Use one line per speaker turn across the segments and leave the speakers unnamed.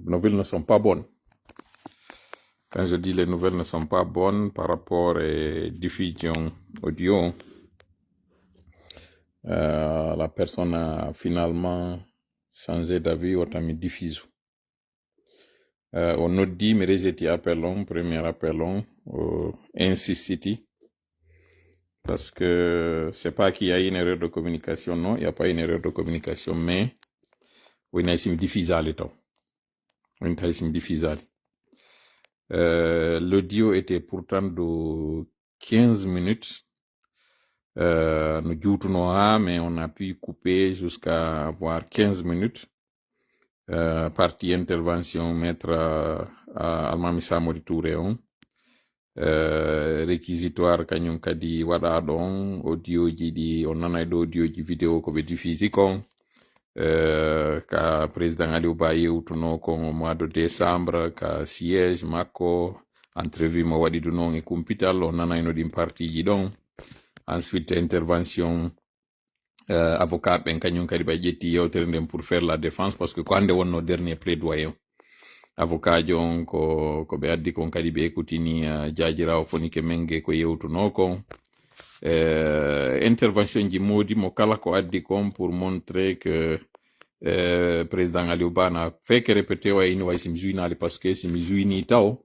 nouvelles ne sont pas bonnes. Quand je dis les nouvelles ne sont pas bonnes par rapport à diffusion audio, la personne a finalement changé d'avis au temps de diffusion. On nous dit, mais les appelons, premier appelons, au NC City, parce que c'est pas qu'il y a une erreur de communication, non, il n'y a pas une erreur de communication, mais on a essayé de diffuser temps. On a essayé de diffuser. L'audio était pourtant de 15 minutes. Nous jouons, mais on a pu couper jusqu'à avoir 15 minutes. Partie intervention, maître Almamisa Moritoure. Réquisitoire kanyum kadi wada don audio ji on nana do audio ji vidéo ko be diffusé kon ka président Aliou Ba yewtuno ko mois de décembre ka siège makko entrevue mo wadi du non e compital on nana no dim parti ji don ensuite intervention avocat ben kanyum kadi ba jetti yewtere ndem pour faire la défense parce que quand on no dernier plaidoyer avocat jon ko be addi kon kadi be ekutini jaajirawo fonike menge ko yewtuno kon intervention ji modi mo kala ko addi kon pour montrer que président Aliou Ba na feke répété wa ini way sim juinali parce que sim juini taw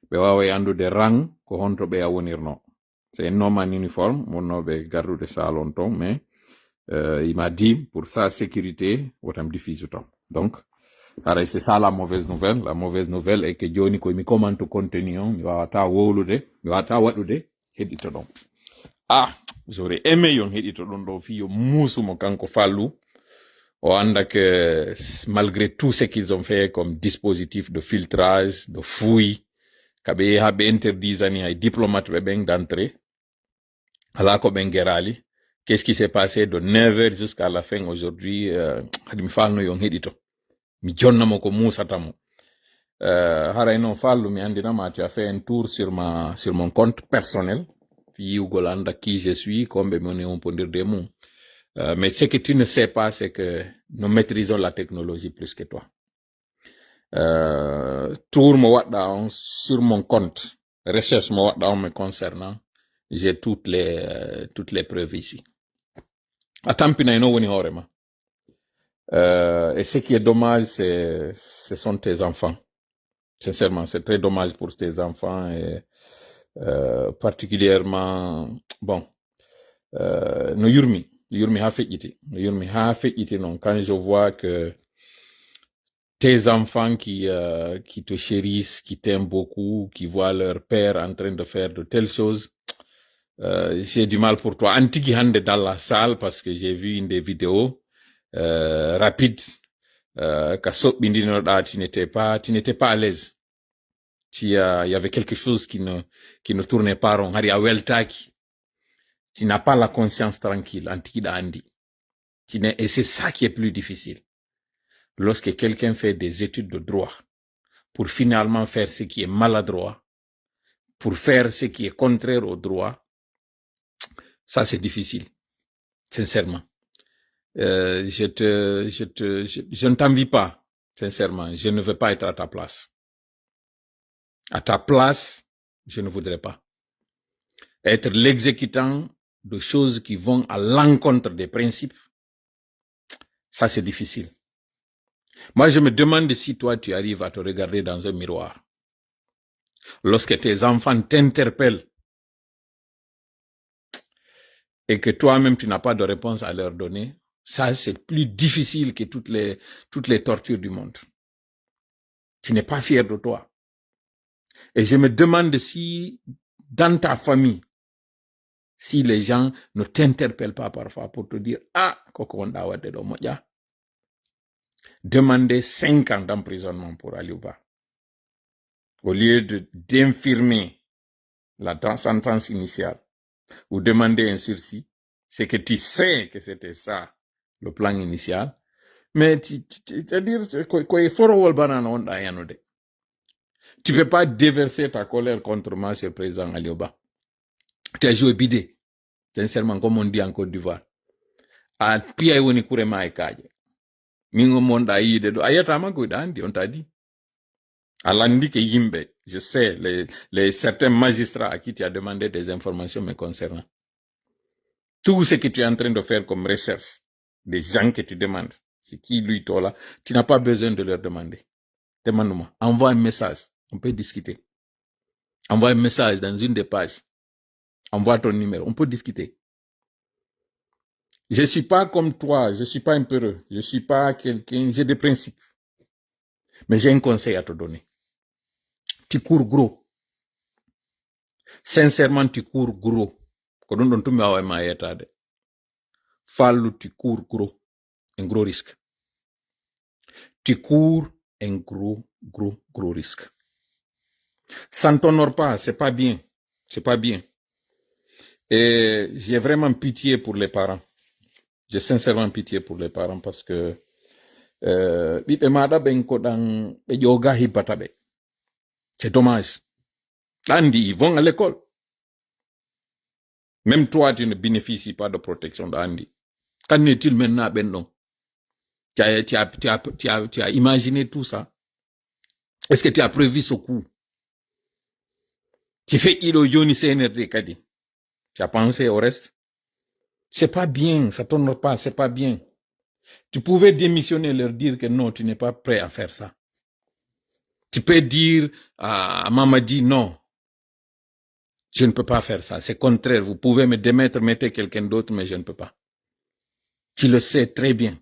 be wawa andude rang ko honto be awonirno c'est un homme en uniforme mon be gardude salon ton mais il m'a dit pour sa sécurité wotam diffuse ton donc alors c'est ça la mauvaise nouvelle. La mauvaise nouvelle est que Johnny ko mi commente contenu mi wata wolude mi wata wadude hedito don. Ah, j'aurais aimé yon hedito don do fi yo musu mo kanko fallu. O anda que malgré tout ce qu'ils ont fait comme dispositif de filtrage, de fouille, kabe habe interdisani ay diplomate be ben d'entrée. Ala ko ben gerali. Qu'est-ce qui s'est passé de 9h jusqu'à la fin aujourd'hui hadi mi falno yon hedito. Mi jonnamo ko musatamo haray non fallu mi andinama tu as fait un tour sur mon compte personnel fi Ugolanda qui je suis comme on est on peut dire des mots mais ce que tu ne sais pas c'est que nous maîtrisons la technologie plus que toi tour mo wadda sur mon compte recherche mo wadda me concernant j'ai toutes les preuves ici atampina ino woni horema et ce qui est dommage, ce sont tes enfants. Sincèrement, c'est très dommage pour tes enfants et particulièrement, bon, no yurmi ha feƴƴiti non. Quand je vois que tes enfants qui te chérissent, qui t'aiment beaucoup, qui voient leur père en train de faire de telles choses, j'ai du mal pour toi. Antiki hande dans la salle parce que j'ai vu une des vidéos rapide tu n'étais pas à l'aise il y avait quelque chose qui ne tournait pas rond tu n'as pas la conscience tranquille et c'est ça qui est plus difficile lorsque quelqu'un fait des études de droit pour finalement faire ce qui est maladroit pour faire ce qui est contraire au droit ça c'est difficile sincèrement je ne t'envie pas, sincèrement. Je ne veux pas être à ta place. À ta place, je ne voudrais pas. Être l'exécutant de choses qui vont à l'encontre des principes, ça c'est difficile. Moi, je me demande si toi, tu arrives à te regarder dans un miroir. Lorsque tes enfants t'interpellent et que toi-même, tu n'as pas de réponse à leur donner, ça, c'est plus difficile que toutes les tortures du monde. Tu n'es pas fier de toi. Et je me demande si, dans ta famille, si les gens ne t'interpellent pas parfois pour te dire, ah, demandez 5 ans d'emprisonnement pour Aliou Ba. Au lieu d'infirmer la sentence initiale ou demander un sursis, c'est que tu sais que c'était ça, le plan initial. Mais c'est-à-dire, tu peux pas déverser ta colère contre moi, sur le président Aliou Ba. Tu as joué bidé, sincèrement, comme on dit en Côte d'Ivoire. A pia woni kurema e kaje. Mingo monda yide do ayata ma ko dandi on t'a dit. Alandi ke yimbe, je sais, certains magistrats à qui tu as demandé des informations me concernant. Tout ce que tu es en train de faire comme recherche, des gens que tu demandes, c'est qui lui, toi là, tu n'as pas besoin de leur demander. Demande-moi, envoie un message, on peut discuter. Envoie un message dans une des pages. Envoie ton numéro, on peut discuter. Je ne suis pas comme toi, je ne suis pas un peureux, je ne suis pas quelqu'un, j'ai des principes. Mais j'ai un conseil à te donner. Tu cours gros. Sincèrement, tu cours gros. Fallu, tu cours gros. Un gros risque. Tu cours un gros risque. Ça ne t'honore pas, c'est pas bien. C'est pas bien. Et j'ai vraiment pitié pour les parents. J'ai sincèrement pitié pour les parents parce que c'est dommage. Andy, ils vont à l'école. Même toi, tu ne bénéficies pas de protection d'Andy. Qu'en est-il maintenant, Benno? Tu as imaginé tout ça? Est-ce que tu as prévu ce coup? Tu fais Yoni CNRD, Kadi. Tu as pensé au reste? C'est pas bien, ça tourne pas, c'est pas bien. Tu pouvais démissionner, leur dire que non, tu n'es pas prêt à faire ça. Tu peux dire à Mamadi, non, je ne peux pas faire ça. C'est contraire, vous pouvez me démettre, mettez quelqu'un d'autre, mais je ne peux pas. Tu le sais très bien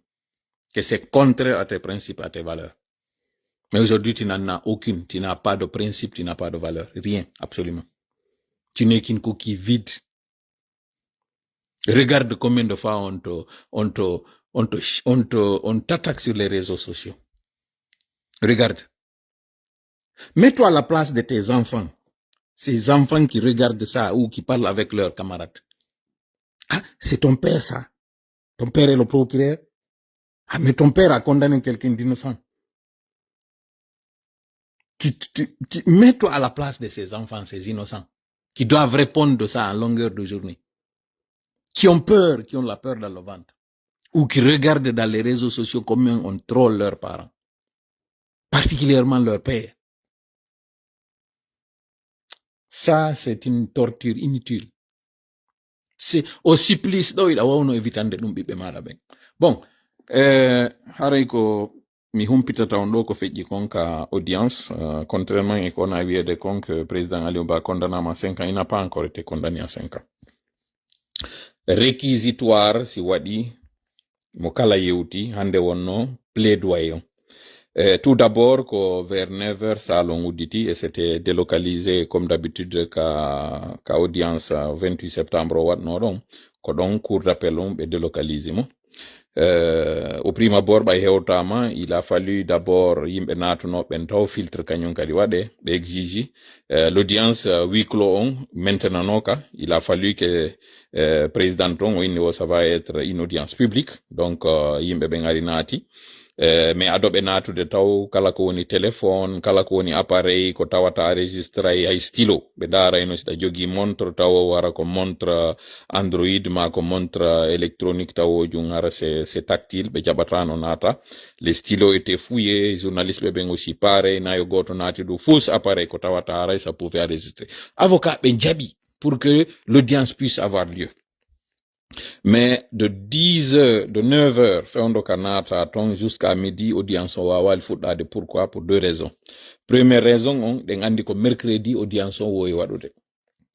que c'est contraire à tes principes, à tes valeurs. Mais aujourd'hui, tu n'en as aucune. Tu n'as pas de principe, tu n'as pas de valeur. Rien, absolument. Tu n'es qu'une coquille vide. Regarde combien de fois on t'attaque sur les réseaux sociaux. Regarde. Mets-toi à la place de tes enfants. Ces enfants qui regardent ça ou qui parlent avec leurs camarades. Ah, c'est ton père ça. Ton père est le procureur. Ah, mais ton père a condamné quelqu'un d'innocent. Mets-toi à la place de ces enfants, ces innocents, qui doivent répondre de ça en longueur de journée. Qui ont peur, qui ont la peur dans le ventre. Ou qui regardent dans les réseaux sociaux comment on troll leurs parents. Particulièrement leur père. Ça, c'est une torture inutile. C'est au supplice do ida wawno évitande dum bibbe mala ben. Bon, haray ko mi humpitata on do ko feƴƴi kon ka audience, contrairement e ko na wiede kon que président Aliou Ba condamnama à 5 ans, il n'a pas encore été condamné à 5 ans. Réquisitoire si waɗi mo kala yewti hande wonno plaidoyer. Tout d'abord, vers 9h, ça a udditi et c'était délocalisé comme d'habitude qu'à audience 28 septembre watnoɗon ko ɗon cour d'appel on ɓe délocalisé mo. Au prime abord ɓay hewtama, il a fallu d'abord yimɓe natunoɓen taw filtre kañum kadi waɗe ɓe exige l'audience huis clos on maintenant ka il a fallu que président on o inni o ça va être une audience publique donc yimɓe ɓen ari naati. Mais adoɓe natude taw kala ko woni téléphone, kala ko woni appareil ko tawata enregistré ay stylo ɓe darayno siɗa jogui montre taw wara ko montre Android ma ko montre électronique taw jum ara c'est tactile ɓe jaɓatano nata. Les stylos étaient fouillés, journaliste ɓe ɓen aussi pareil, nayo goto nati ɗo fausse appareil ko tawata aray ça pouvait enregistrer. Avocat ɓe jaɓi pour que l'audience puisse avoir lieu. Mais de 10h, de 9h, Feondo Kanata, jusqu'à midi, audience o wawal fuɗɗade. Pourquoi? Pour deux raisons. Première raison, on andi ko mercredi, audience o woyi waɗude.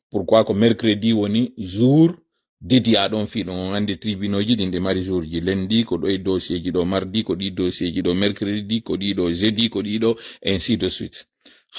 Pourquoi? Ko mercredi woni jour dédié à ɗon fi ɗon on andi tribunaux ji ɗin mari jour ji lundi ko ɗo e dossier ji ɗo, mardi ko ɗi dossier ji ɗo, mercredi ko ɗi ɗo, jeudi ko ɗi ɗo, ainsi de suite.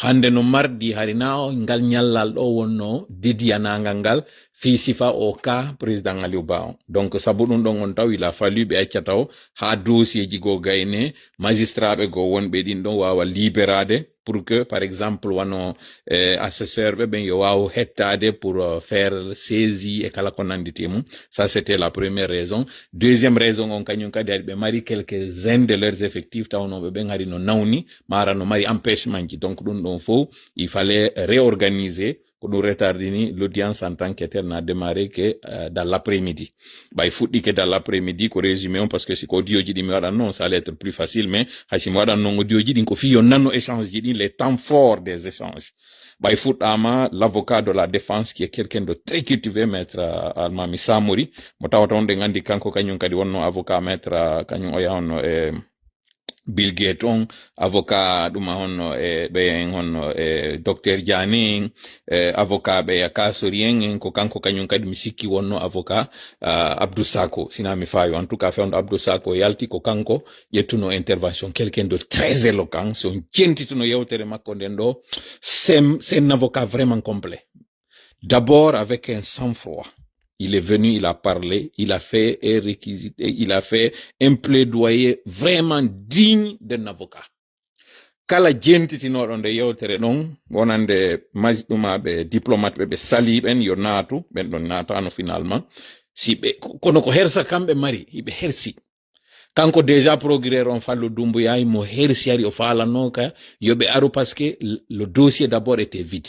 Hande no mardi harina ngal nyallal ɗo wonno dédianagal ngal fi sifa au cas président Aliou Ba. Donc sabu ɗum ɗon on taw il a fallu ɓe acca taw ha dossier ji go gayne magistrat ɓe go wonɓe ɗin ɗon wawa libérade pour que par exemple wano assesseur ɓe ɓen yo wawa hettade pour faire saisie et kala ko nanditi mum. Ça c'était la première raison. Deuxième raison on kañum kadi ari ɓe mari quelques-uns de leurs effectifs tawnoɓe ɓen hari no nawni mara no mari empêchement ji. Donc ɗum ɗon fo il fallait réorganiser nous retardini l'audience en tant que telle n'a démarré que dans l'après-midi. Bah il faut dire que dans l'après-midi qu'on résume parce que c'est qu'audio dit non ça allait être plus facile mais hachimara non audio dit qu'on fait on a nos échanges dit les temps forts des échanges. Bah il faut ama l'avocat de la défense qui est quelqu'un de très cultivé maître Almami Samori motawata on de ngandi kanko kanyun kadi wonno avocat maître kanyun oya on Bill Gates on avocat duma honno be honno docteur Dianing avocat be akasorien ko kanko kanyun kadi misiki wonno avocat Abdou Sako sina mi fayo en tout cas feondo Abdou Sako yalti ko kanko yettuno intervention quelqu'un de très éloquent son jentituno yewtere makko den do c'est un avocat vraiment complet d'abord avec un sang-froid. Il est venu, il a parlé, il a fait un réquisité, il a fait un plaidoyer vraiment digne d'un avocat. Kala jentitino ɗon nde yewtere ɗon wonande majɗuma ɓe diplomate ɓe sali ɓen yo naatu ɓen ɗon naatano finalement si ɓe kono ko hersa kamɓe mari iɓe hersi kanko déjà procureur on Fallou Doumbouya mo hersi ari o falano ka yoɓe aru parce que le dossier d'abord était vide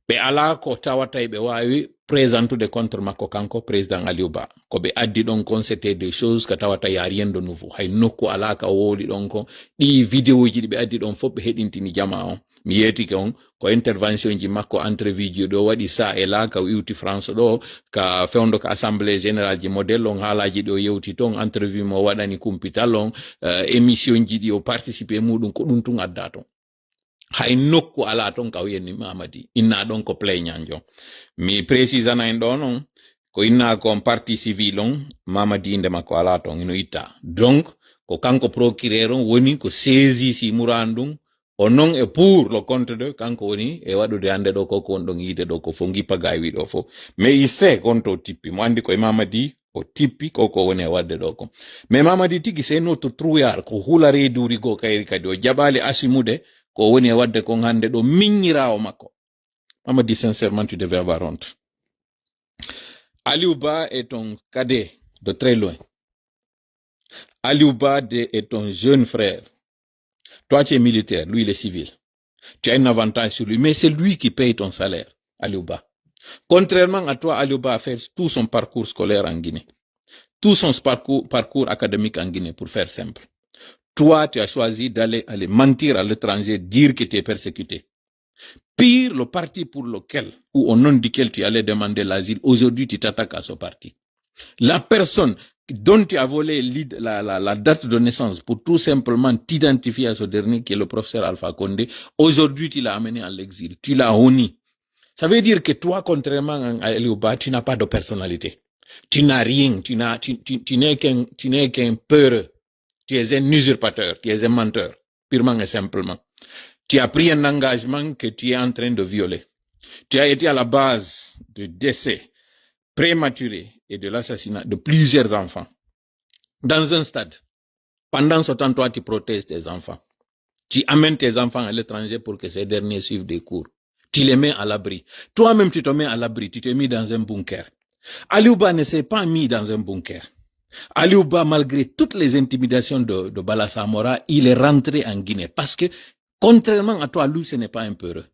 ɓe ala ko tawata ɓe wawi présentude contre makko kanko président Aliou Ba ko ɓe addi ɗon kon c'était des choses ka tawata y a rien de nouveau hay nokku ala ka woli ɗon ko ɗi vidéo ji ɗi ɓe addi ɗon fof ɓe heɗintini jama on mi yetike on ko intervention ji makko entrevue ji ɗo waɗi ça et là ka iwti France ɗo ka fewndo ka assemblée générale ji modèle on haalaji ɗo yewti ton entrevue mo waɗani kumpital on émission ji ɗi o participé muɗum ko ɗum tun adda ton hay nokku ala ton ka wiyenni Mamadi inna ɗon ko plaignant mi précisana en ɗo non ko inna ko partie civile on Mamadi inde makko ala ton ino itta donc ko kanko procureur on woni ko saisi si murandum o non e pour le compte de kanko woni e waɗude hande ɗo koko on ɗon yiide ɗo ko fo gippa gawi ɗo fo mais il sait konto o tippi mo andi koye Mamadi o tippi koko woni e wadde ɗo ko mais Mamadi tigi c'est notre trouillard ko hula reeduri go kayri kadi o jaɓali asimude ko woni e wadde kon hande ɗo miññirawo makko Mamadi sincèrement tu devais avoir honte. Aliou Ba est un cadet de très loin. Aliou Ba est ton jeune frère. Toi tu es militaire, lui il est civil. Tu as un avantage sur lui, mais c'est lui qui paye ton salaire, Aliou Ba. Contrairement à toi, Aliou Ba a fait tout son parcours scolaire en Guinée. Tout son parcours académique en Guinée, pour faire simple. Toi, tu as choisi d'aller mentir à l'étranger, dire que tu es persécuté. Pire, le parti pour lequel, ou au nom duquel tu allais demander l'asile, aujourd'hui tu t'attaques à ce parti. La personne dont tu as volé la date de naissance pour tout simplement t'identifier à ce dernier qui est le professeur Alpha Condé, aujourd'hui tu l'as amené en l'exil, tu l'as honni. Ça veut dire que toi, contrairement à Aliou Ba, tu n'as pas de personnalité. Tu n'as rien, tu n'es qu'un peureux. Tu es un usurpateur, tu es un menteur, purement et simplement. Tu as pris un engagement que tu es en train de violer. Tu as été à la base du décès prématuré et de l'assassinat de plusieurs enfants. Dans un stade, pendant ce temps, toi, tu protèges tes enfants. Tu amènes tes enfants à l'étranger pour que ces derniers suivent des cours. Tu les mets à l'abri. Toi-même, tu te mets à l'abri, tu t'es mis dans un bunker. Aliou Ba ne s'est pas mis dans un bunker. Aliou Ba, malgré toutes les intimidations de Bala Samora, il est rentré en Guinée. Parce que, contrairement à toi, lui, ce n'est pas un peureux.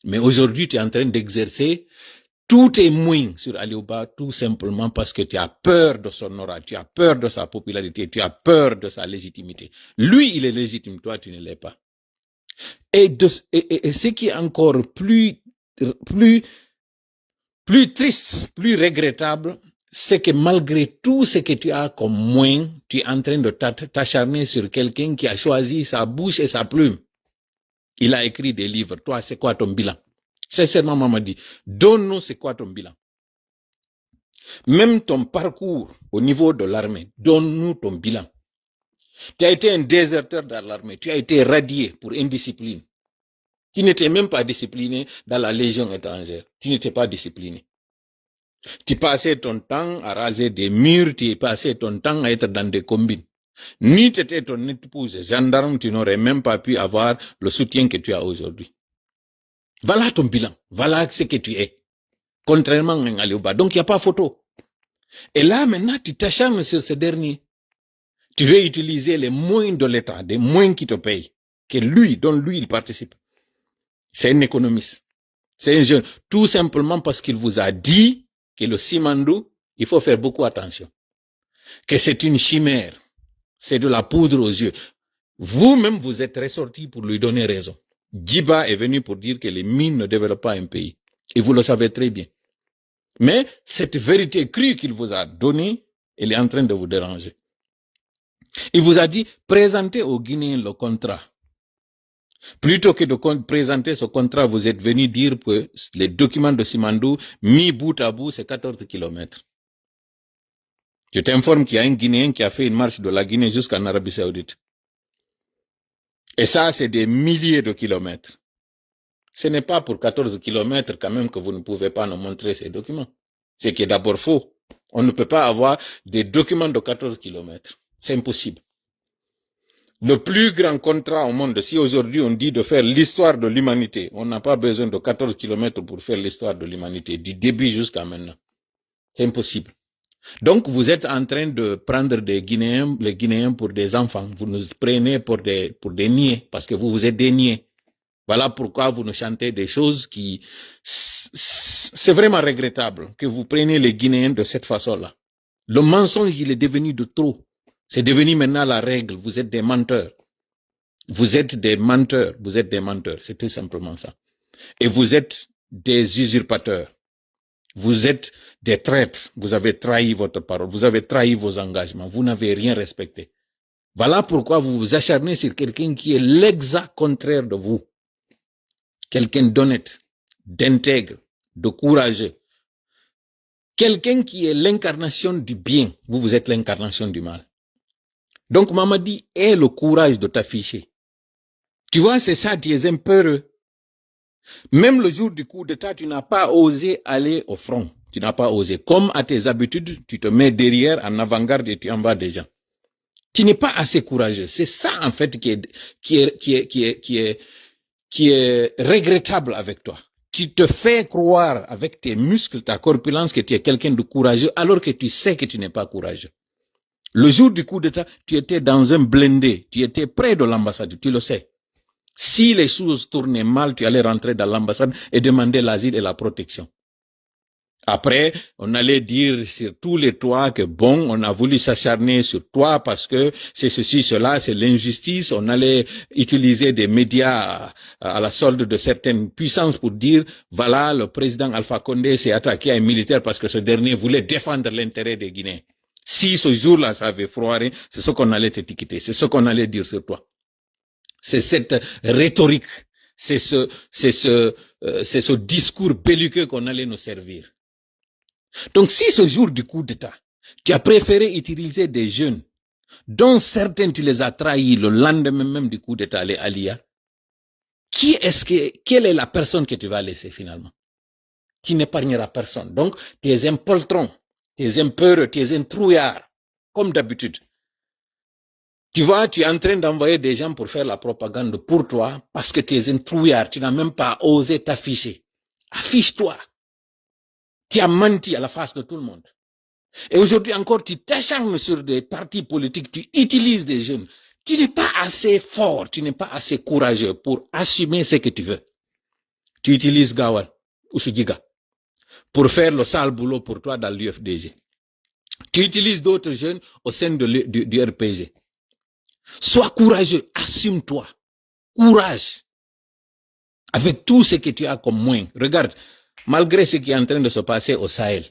Mais aujourd'hui, tu es en train d'exercer tous tes moyens sur Aliou Ba, tout simplement parce que tu as peur de son aura, tu as peur de sa popularité, tu as peur de sa légitimité. Lui, il est légitime, toi, tu ne l'es pas. Et ce qui est encore plus triste, plus regrettable, c'est que malgré tout ce que tu as comme moyen, tu es en train de t'acharner sur quelqu'un qui a choisi sa bouche et sa plume. Il a écrit des livres. Toi, c'est quoi ton bilan? Sincèrement, Mamadi, donne-nous c'est quoi ton bilan. Même ton parcours au niveau de l'armée, donne-nous ton bilan. Tu as été un déserteur dans l'armée, tu as été radié pour indiscipline. Tu n'étais même pas discipliné dans la légion étrangère. Tu n'étais pas discipliné. Tu passais ton temps à raser des murs, tu passais ton temps à être dans des combines. Ni tu étais ton épouse gendarme, tu n'aurais même pas pu avoir le soutien que tu as aujourd'hui. Voilà ton bilan. Voilà ce que tu es. Contrairement à Aliou Ba. Donc il n'y a pas photo. Et là maintenant tu t'acharnes sur ce dernier. Tu veux utiliser les moyens de l'État, des moyens qui te payent, dont lui il participe. C'est un économiste. C'est un jeune. Tout simplement parce qu'il vous a dit que le Simandou, il faut faire beaucoup attention. Que c'est une chimère. C'est de la poudre aux yeux. Vous-même, vous êtes ressorti pour lui donner raison. Djiba est venu pour dire que les mines ne développent pas un pays. Et vous le savez très bien. Mais cette vérité crue qu'il vous a donnée, elle est en train de vous déranger. Il vous a dit, présentez aux Guinéens le contrat. Plutôt que de présenter ce contrat, vous êtes venu dire que les documents de Simandou, mis bout à bout, c'est 14 kilomètres. Je t'informe qu'il y a un Guinéen qui a fait une marche de la Guinée jusqu'en Arabie Saoudite. Et ça, c'est des milliers de kilomètres. Ce n'est pas pour 14 kilomètres quand même que vous ne pouvez pas nous montrer ces documents. C'est qui est d'abord faux. On ne peut pas avoir des documents de 14 kilomètres. C'est impossible. Le plus grand contrat au monde, si aujourd'hui on dit de faire l'histoire de l'humanité, on n'a pas besoin de 14 kilomètres pour faire l'histoire de l'humanité, du début jusqu'à maintenant. C'est impossible. Donc vous êtes en train de prendre des Guinéens, les Guinéens pour des enfants. Vous nous prenez pour des niais, parce que vous êtes des niais. Voilà pourquoi vous nous chantez des choses qui... C'est vraiment regrettable que vous preniez les Guinéens de cette façon-là. Le mensonge, il est devenu de trop. C'est devenu maintenant la règle. Vous êtes des menteurs. Vous êtes des menteurs. Vous êtes des menteurs. C'est tout simplement ça. Et vous êtes des usurpateurs. Vous êtes des traîtres. Vous avez trahi votre parole. Vous avez trahi vos engagements. Vous n'avez rien respecté. Voilà pourquoi vous vous acharnez sur quelqu'un qui est l'exact contraire de vous. Quelqu'un d'honnête, d'intègre, de courageux. Quelqu'un qui est l'incarnation du bien. Vous êtes l'incarnation du mal. Donc Mamadi ait le courage de t'afficher. Tu vois, c'est ça, tu es un peureux. Même le jour du coup d'État, tu n'as pas osé aller au front. Tu n'as pas osé. Comme à tes habitudes, tu te mets derrière, en avant-garde et tu envoies des gens. Tu n'es pas assez courageux. C'est ça, en fait, qui est regrettable avec toi. Tu te fais croire avec tes muscles, ta corpulence, que tu es quelqu'un de courageux, alors que tu sais que tu n'es pas courageux. Le jour du coup d'État, tu étais dans un blindé, tu étais près de l'ambassade, tu le sais. Si les choses tournaient mal, tu allais rentrer dans l'ambassade et demander l'asile et la protection. Après, on allait dire sur tous les toits que bon, on a voulu s'acharner sur toi parce que c'est ceci, cela, c'est l'injustice. On allait utiliser des médias à la solde de certaines puissances pour dire, voilà, le président Alpha Condé s'est attaqué à un militaire parce que ce dernier voulait défendre l'intérêt des Guinéens. Si ce jour-là, ça avait froiré, c'est ce qu'on allait t'étiqueter, c'est ce qu'on allait dire sur toi. C'est cette rhétorique, c'est ce discours belliqueux qu'on allait nous servir. Donc si ce jour du coup d'État, tu as préféré utiliser des jeunes, dont certains tu les as trahis le lendemain même du coup d'État, les Alia, quelle est la personne que tu vas laisser finalement? Qui n'épargnera personne. Donc, tu es un poltron, tu es un peureux, tu es un trouillard, comme d'habitude. Tu vois, tu es en train d'envoyer des gens pour faire la propagande pour toi parce que tu es un trouillard, tu n'as même pas osé t'afficher. Affiche-toi. Tu as menti à la face de tout le monde. Et aujourd'hui encore, tu t'acharnes sur des partis politiques, tu utilises des jeunes. Tu n'es pas assez fort, tu n'es pas assez courageux pour assumer ce que tu veux. Tu utilises Gawal ou Sugiga pour faire le sale boulot pour toi dans l'UFDG. Tu utilises d'autres jeunes au sein du RPG. Sois courageux, assume-toi. Courage. Avec tout ce que tu as comme moyen. Regarde, malgré ce qui est en train de se passer au Sahel,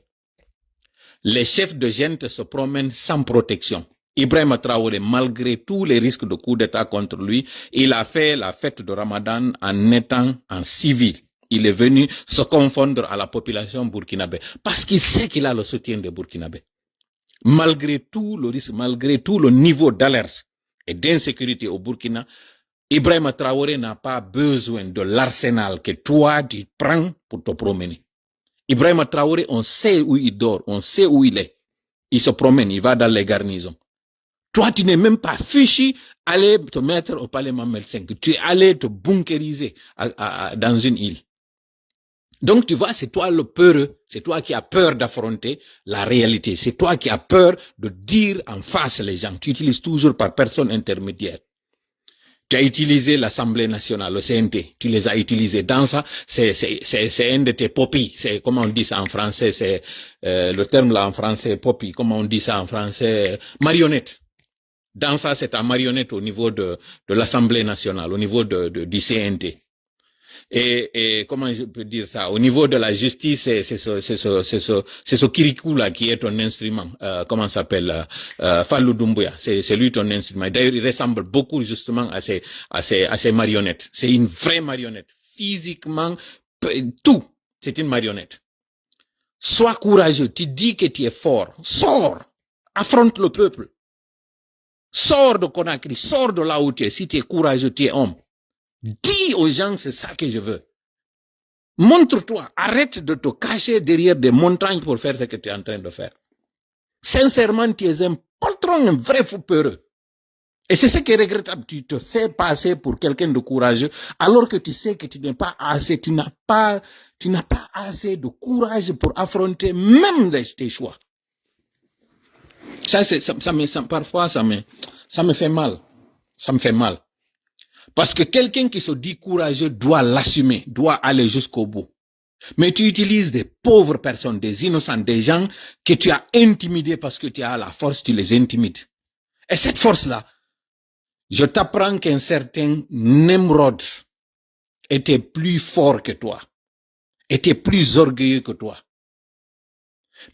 les chefs de junte se promènent sans protection. Ibrahim Traoré, malgré tous les risques de coup d'État contre lui, il a fait la fête de Ramadan en étant en civil. Il est venu se confondre à la population burkinabé parce qu'il sait qu'il a le soutien des Burkinabés. Malgré tout le risque, malgré tout le niveau d'alerte et d'insécurité au Burkina, Ibrahim Traoré n'a pas besoin de l'arsenal que toi tu prends pour te promener. Ibrahim Traoré, on sait où il dort, on sait où il est. Il se promène, il va dans les garnisons. Toi, tu n'es même pas fichu aller te mettre au palais Mamel 5. Tu es allé te bunkériser dans une île. Donc, tu vois, c'est toi le peureux. C'est toi qui as peur d'affronter la réalité. C'est toi qui as peur de dire en face les gens. Tu utilises toujours par personne intermédiaire.
Tu as utilisé l'Assemblée nationale, le CNT. Tu les as utilisés. Dans ça, c'est un de tes poppies. C'est, comment on dit ça en français? C'est, le terme là en français, poppy. Comment on dit ça en français? Marionnette. Dans ça, c'est ta marionnette au niveau de l'Assemblée nationale, au niveau du CNT. Et comment je peux dire ça? Au niveau de la justice, c'est ce kirikou là qui est ton instrument. Comment ça s'appelle? Fallou Doumbouya. C'est lui ton instrument. D'ailleurs, il ressemble beaucoup justement à ces marionnettes. C'est une vraie marionnette. Physiquement, tout. C'est une marionnette. Sois courageux. Tu dis que tu es fort. Sors. Affronte le peuple. Sors de Conakry. Sors de là où tu es. Si tu es courageux, tu es homme. Dis aux gens, c'est ça que je veux. Montre-toi. Arrête de te cacher derrière des montagnes pour faire ce que tu es en train de faire. Sincèrement, tu es un poltron, un vrai fou peureux. Et c'est ce qui est regrettable. Tu te fais passer pour quelqu'un de courageux, alors que tu sais que tu n'es pas assez, tu n'as pas assez de courage pour affronter même tes choix. Parfois, ça me fait mal. Ça me fait mal. Parce que quelqu'un qui se dit courageux doit l'assumer, doit aller jusqu'au bout. Mais tu utilises des pauvres personnes, des innocents, des gens que tu as intimidés parce que tu as la force, tu les intimides. Et cette force-là, je t'apprends qu'un certain Nemrod était plus fort que toi, était plus orgueilleux que toi.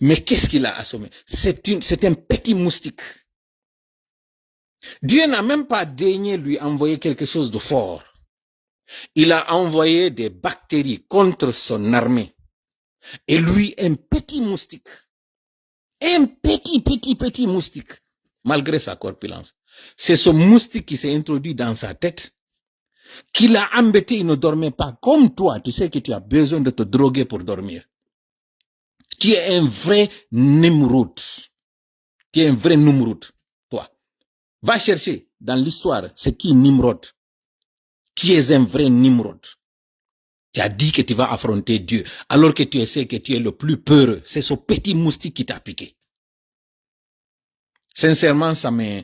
Mais qu'est-ce qu'il a assommé? C'est un petit moustique. Dieu n'a même pas daigné lui envoyer quelque chose de fort. Il a envoyé des bactéries contre son armée. Et lui, un petit moustique. Un petit moustique. Malgré sa corpulence. C'est ce moustique qui s'est introduit dans sa tête, qui l'a embêté, il ne dormait pas. Comme toi, tu sais que tu as besoin de te droguer pour dormir. Tu es un vrai Nimrod. Tu es un vrai Nimrod, toi. Va chercher dans l'histoire, c'est qui Nimrod. Tu es un vrai Nimrod. Tu as dit que tu vas affronter Dieu, alors que tu sais que tu es le plus peureux. C'est ce petit moustique qui t'a piqué. Sincèrement, ça me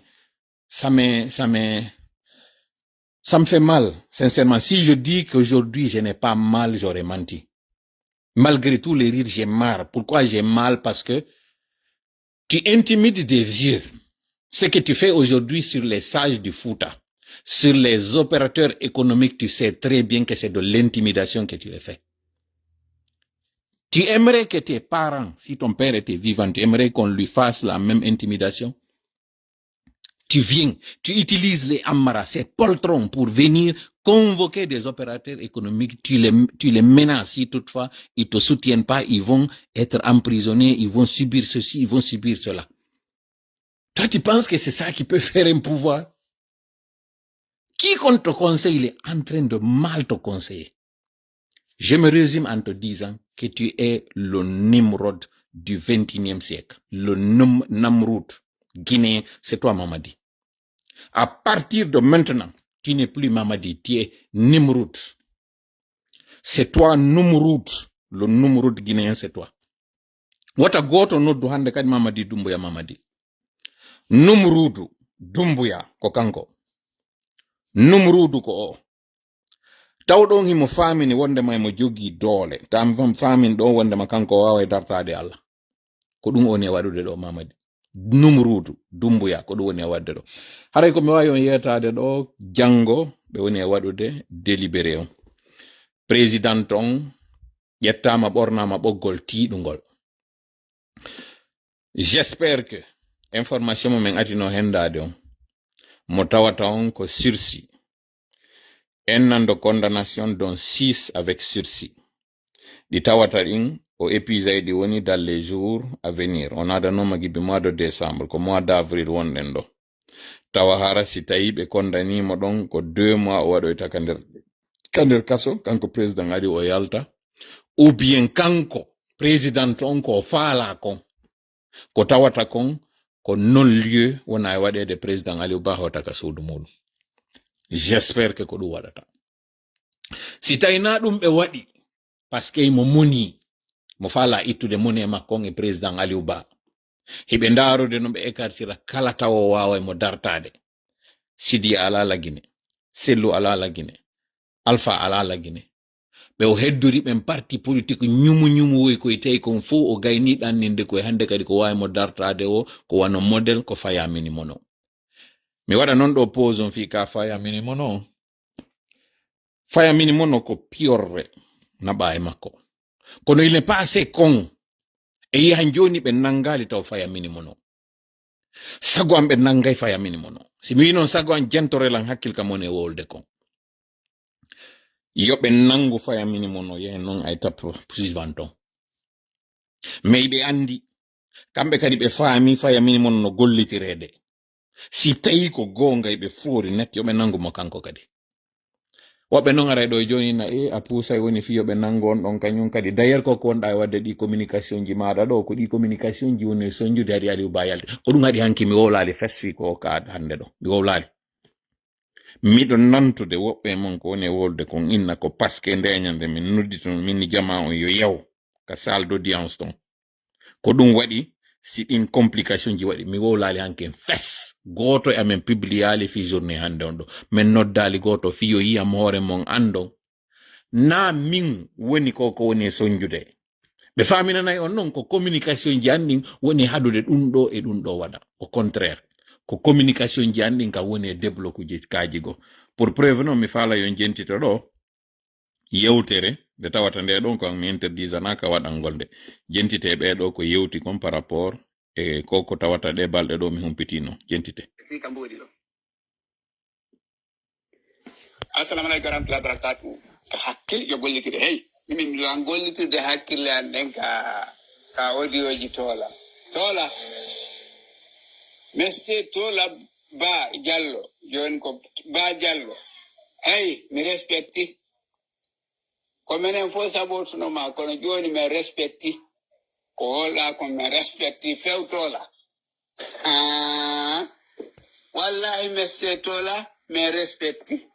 fait mal. Sincèrement, si je dis qu'aujourd'hui je n'ai pas mal, j'aurais menti. Malgré tous les rires, j'ai marre. Pourquoi j'ai mal? Parce que tu intimides des vieux. Ce que tu fais aujourd'hui sur les sages du Fouta, sur les opérateurs économiques, tu sais très bien que c'est de l'intimidation que tu les fais. Tu aimerais que tes parents, si ton père était vivant, tu aimerais qu'on lui fasse la même intimidation? Tu viens, tu utilises les Amara, ces poltrons, pour venir convoquer des opérateurs économiques, tu les menaces. Si toutefois ils te soutiennent pas, ils vont être emprisonnés, ils vont subir ceci, ils vont subir cela. Toi, tu penses que c'est ça qui peut faire un pouvoir? Quiconque te conseille, il est en train de mal te conseiller. Je me résume en te disant que tu es le Nimrod du 21e siècle. Le Namroud guinéen, c'est toi Mamadi. À partir de maintenant, tu n'es plus Mamadi, tu es Nimrud. C'est toi Numrud. Le Numrud guinéen, c'est toi. Wata goto no du hande kadi Mamadi Doumbouya Mamadi. Numrudu Doumbouya ko kanko. Numrudu ko o. Tawɗon himo famini wondema mo jogi doole. Tam famini ɗon wondema kanko wawa dartade Allah. Ko ɗum woni e waɗude ɗo Mamadi. Numrudu Doumbouya ko ɗum woni e wadde ɗo. Haray ko mi wawi on yetade ɗo jango ɓe woni e waɗude délibéré on. Président on ƴettama ɓornama ɓoggol tiiɗugol. J'espère que information men atino hendade on mo tawata on ko sursis. Un an de condamnation dont 6 avec sursis. Di tawata ɗin o épisode ɗi woni dans les jours à venir. On a adanoma gibi mois de décembre ko mois d'avril wonɗen ɗo. Tawa hara si tawi ɓe kondanimo ɗon ko 2 mois o waɗoyta ka nder kaso kanko président ari o yalta, ou bien kanko président on ko faala kon ko tawata kon ko non lieu wona e waɗede président Aliou Ba hawta ka suudu muɗum. J'espère que ko ɗum waɗata. Si tawina ɗum ɓe waɗi parce que mo moni mo faala ittude moni e makko e président Aliou Ba, hiɓe ndarude no ɓe écartira kala tawo wawa mo dartade Sidi Ala Lagine. Sellu ala la Guinée, Alpha ala la Guinée. Be o heddori ben parti politique nyumu woy koy tay kon fo o gayni danninde koy hande kadi ko way mo dartade o ko wano model ko faya minimono. Mi wada non do pose on fi ka faya minimono. Faya minimono ko piorre na bae makko. Kono il n'est pas assez con. E yahan joni be nangali taw faya minimono. Sago am be nangay faya minimono. Si mi non sago an jentore lan hakkil ka mone wolde kon. Yoɓe nangu faya minimono ye non ay tappo suivanton. Mais ɓe andi kamɓe kadi ɓe faami faya minimono no gollitirede. Si tawi ko gonga ɓe foori net yoɓe nangu mo kanko kadi. Woɓɓe non ara ɗo joni na a puusay woni fi yoɓe nangu on ɗon kañum kadi d'ailleurs ko wonɗa e wadde ɗi communication ji maɗa ɗo ko ɗi communication ji woni sonjude hari Aliou Ba yalde ko ɗum haɗi hanki mi wowlali fesfi ko ka hande ɗo mi wowlali. Miɗo nantude woɓɓe mon ko woni wolde kon inna ko paske ndeñande min noddito min jama on yo yaw ka salle d'audience ton ko ɗum waɗi si ɗin complication ji waɗi mi wowlali hanken fes goto e amen publiali fi journée hande on ɗo min noddali goto fi yo yiyam hoore mon andon na min woni ko woni sonjude ɓe faminanayi on non ko communication ji anɗin woni haɗude ɗum ɗo e ɗum ɗo waɗa au contraire ko communication ji anɗin ka woni e débloqueji kaji go pour preuve non mi faala yo jentito ɗo yewtere nde tawata nde ɗon ko mi interdisanaka waɗangol nde jentite ɓeɗo ko yewti kon par rapport e ko tawata ɗe balɗe ɗo mi humpitino jentite.
Assalamu alaikum warahmatullahi wabarakatuh. Hakkil yo gollitire hey min lan gollitirde hakkille an den ka audioji tola monsieur tola ba Diallo joni ko ba Diallo hey mi respecti ko menen fo sabotuno ma kono joni mi respecti ko hola ko mi respecti fewtola wallahi monsieur tola mi respecti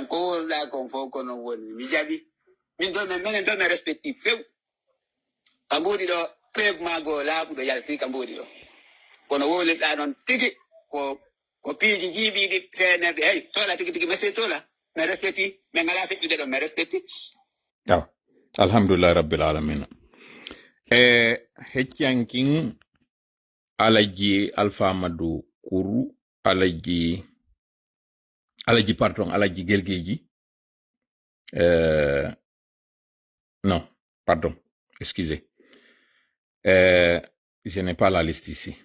ko hola kon fo kono woni mi jabi min do menen do mi respecti few kambodi do preuve mago laaɓuɗo yalti kambodi do kono wolirɗa non tigi ko piiji jiiɓiɗi seneɓe hey tola tigi monsieur tola mi respecti mi ngala feƴƴude ɗo mi respecti.
Alhamdulillah rabbil alamin. Heccankin alaji Alpha Amadou Kourou alaji pardon alaji Guelgueji non pardon excusez je n'ai pas la liste ici.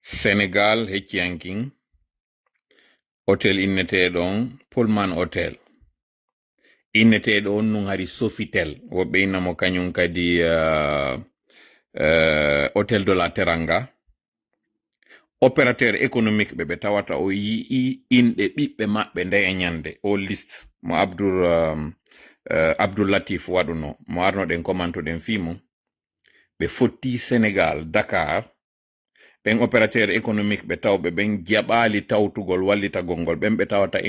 Sénégal heccankin hôtel inneteɗon Pullman Hotel inneteɗon nun hari Sofitel woɓɓe innamo kañum kadi hôtel de la Teranga opérateur économique ɓe tawata o yii inɗe ɓiɓɓe maɓɓe nde e ñande o liste mo Abdoul Latif waɗuno mo arnoɗen commentoɗen fimo ɓe fotti Sénégal Dakar ɓen opérateur économique ɓe tawɓe ɓen jaɓali tawtugol wallitagol ngol ɓen ɓe tawata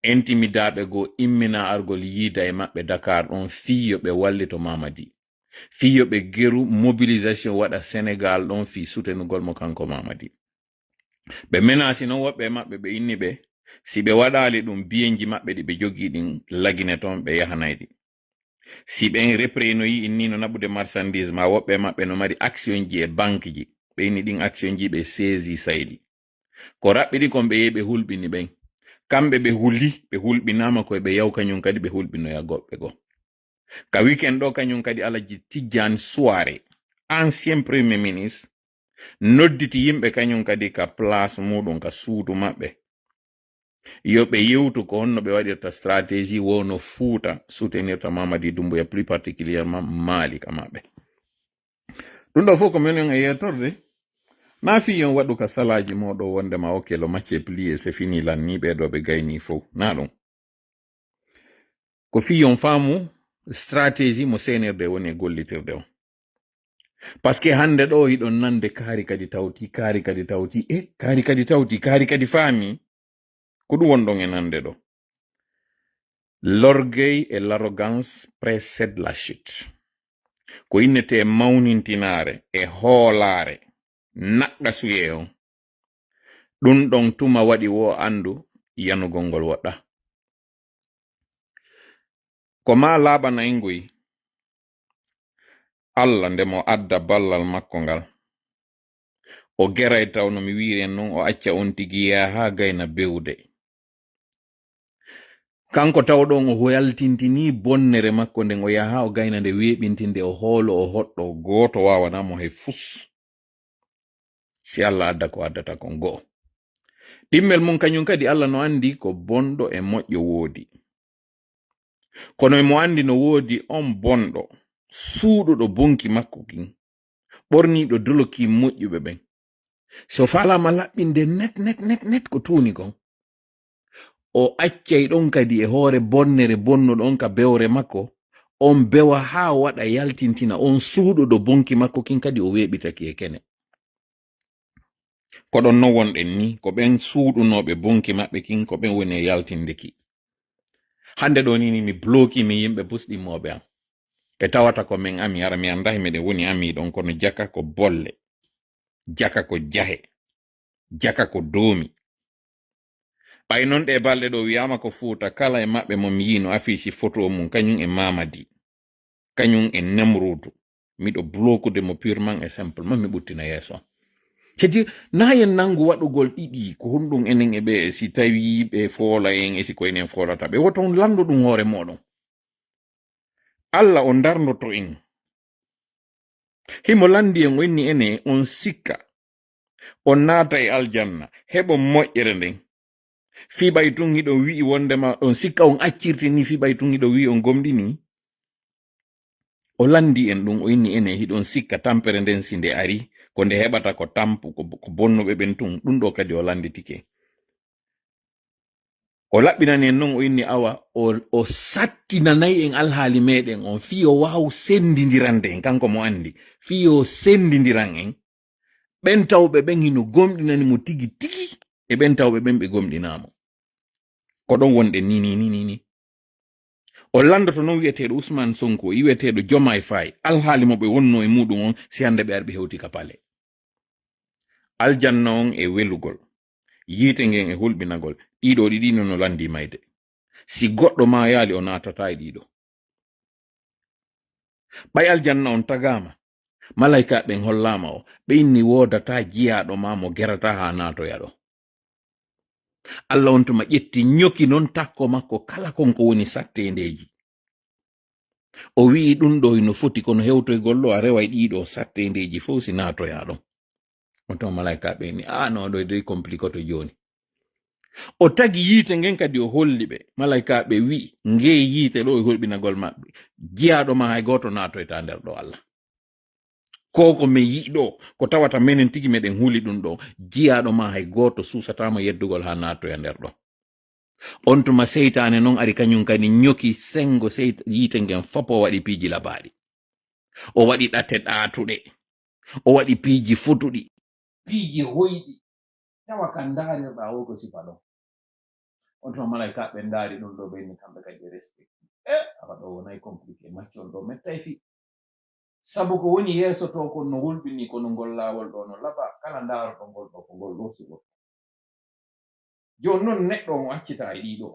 intimidaɓe go immina argol yiida e maɓɓe Dakar ɗon fiyo ɓe wallito Mamadi fiyo ɓe geru mobilisation waɗa Sénégal ɗon fi soutenugol mo kanko Mamadi ɓe menasi non woɓɓe maɓɓe ɓe inni ɓe si ɓe waɗali ɗum biyenji maɓɓe ɗi ɓe jogi ɗin lagine toon ɓe yahanayɗi si ɓen reprenoyi innino naɓude marchandise ma woɓɓe maɓɓe no mari action ji e banque ji ɓe inni ɗin action ji ɓe saisi sayɗi ko raɓɓiɗi kon ɓe yehi ɓe hulɓini ɓen kamɓe ɓe hulɓinama koye ɓe yaw kañum kadi ɓe hulɓinoya goɓɓe go ka weekend ɗo kañum kadi Alaji Tidjane Souare ancien premier ministre nodditi yimɓe kañum kadi ka place muɗum ka suudu maɓɓe yo ɓe yewtu ko honno ɓe waɗirta stratégie wono Fouta soutenirta Mamadi Doumbouya plus particulièrement Mali ka maɓɓe ɗum ɗo fof ko minen e yettorde na fi yon waɗu ka salaji moɗo wondema ok lo match est plié c'est fini lan ni ɓeɗo ɓe gayni fof na ɗum ko fi yon faamu stratégie mo senirde woni gollitirde on parce que hande ɗo yiɗon nande kaari kadi tawti kaari kadi faami ko ɗum wonɗon e nande ɗo l'orgueil et l'arrogance précède la chute ko innete mawnintinare e hoolare
naɓɓa suye on ɗum ɗon tuma waɗi wo andu yanugol ngol woɗɗa ko ma laaɓanayngoy Allah nde mo adda ballal makko ngal o geray taw no mi wiren non o acca on tigi yaha gayna bewde kanko taw ɗon o yaltintini bonnere makko nden o yaha o gayna nde weɓintinde o hoolo o hoɗɗo goto wawanamo hay fus si Allah adda ko addata kon go'o ɗimmel mum kañum kadi Allah no andi ko bonɗo e moƴƴo woodi kono mo andi no woodi on bonɗo suuɗuɗo bonki makko kin ɓorniɗo doloki moƴƴuɓe ɓen so falama laɓɓinde net ko tuuni kon o accay ɗon kadi e hoore bonnere bonnuɗon ka bewre makko on bewa ha waɗa yaltintina on suuɗuɗo bonki makko kin kadi o weɓitaki e kene ko ɗon no wonɗen ni ko ɓen suuɗunoɓe bonki maɓɓe kin ko ɓen woni e yaltindeki hande ɗo nini mi bloki mi yimɓe busɗimoɓe am ɓe tawata ko min ami ara mi andahi meɗen woni ami ɗon kono jaka ko bolle jaka ko jahe jaka ko doomi ɓay non ɗe balɗe ɗo wiyama ko Fuuta kala e maɓɓe mo mi yino affiche photo mum kañum e Mamadi kañum e Nemrudu miɗo blokude mo purement et simplement mi ɓuttina yeeso cedi nayen nangu waɗugol ɗiɗi ko honɗum enen e ɓe si tawi ɓe foola en e si ko enen foolata ɓe woton landu ɗum hoore moɗon Allah o darnoto en himo landi en o inni ene on sikka on naata e aljanna heɓo moƴƴere nden fiɓay tun hiɗo wi'i wondema on sikka on accirtini fiɓay tun hiɗo wi'i on gomɗini o landi en ɗum o inni ene hiɗon sikka tampere nden si nde ari ko nde heɓata ko tampu ko bonnuɓe ɓen tun ɗum ɗo kadi o landitike o laɓɓinani en noon o inni awa o sattinanayi en alhaali meɗen on fiyo waw sendidirande en kanko mo andi fiyo sendidiran en ɓen tawɓe ɓen hino gomɗinani mo tigi tigi e ɓen tawɓe ɓen ɓe gomɗinamo ko ɗon wonɗe ni o landoto noon wiyeteɗo Ousmane Sonko wiyeteɗo Diomaye Faye alhaali mo ɓe wonno e muɗum on si hande ɓe arɓe hewti ka pale aljanna on e welugol yiite ngen e hulɓinagol ɗiɗo ɗiɗino no landi mayde si goɗɗo ma yaali o natata e ɗiɗo ɓay aljanna on tagama malaika ɓen hollama o ɓe inni wodata jiyaɗo ma mo gerata ha natoya ɗo Allah on tuma ƴetti ñoki non takko makko kala konko woni sattendeji o wi'i ɗum ɗo no foti kono hewtoygol ɗo a rewa ɗiɗo sattendeji fof si natoya ɗon on tuma malaika ɓe ni no ɗo dey compliquoto joni o tagi yiite ngen kadi o holli ɓe malaika ɓe wi'i nge yiite ɗo e holɓinagol maɓɓe jiyaɗo ma hay goto natoyta nder ɗo Allah koko mi yiɗo ko tawata menen tigi meɗen huli ɗum ɗo jiyaɗo ma hay goto susatamo yeddugol ha natoya nder ɗo on tuma seytane noon ari kañum kadi ñoki sengo yiite ngen fop o waɗi piiji labaɗi o waɗi ɗate ɗatuɗe o waɗi piiji futuɗi piiji hoyɗi tawa kan darirɗa o ko sifa ɗon on tuma malaika ɓe daari ɗum ɗo ɓenni kamɓe kadi respect awa ɗo wonayi compliqué maccol ɗo mettay fi sabu ko woni yeeso to kon no hulɓini kono ngol laawol ɗo no laɓa kala ndaaroto ngol ɗo ko ngol ɗo sugo joni noon neɗɗo on accita e ɗiɗo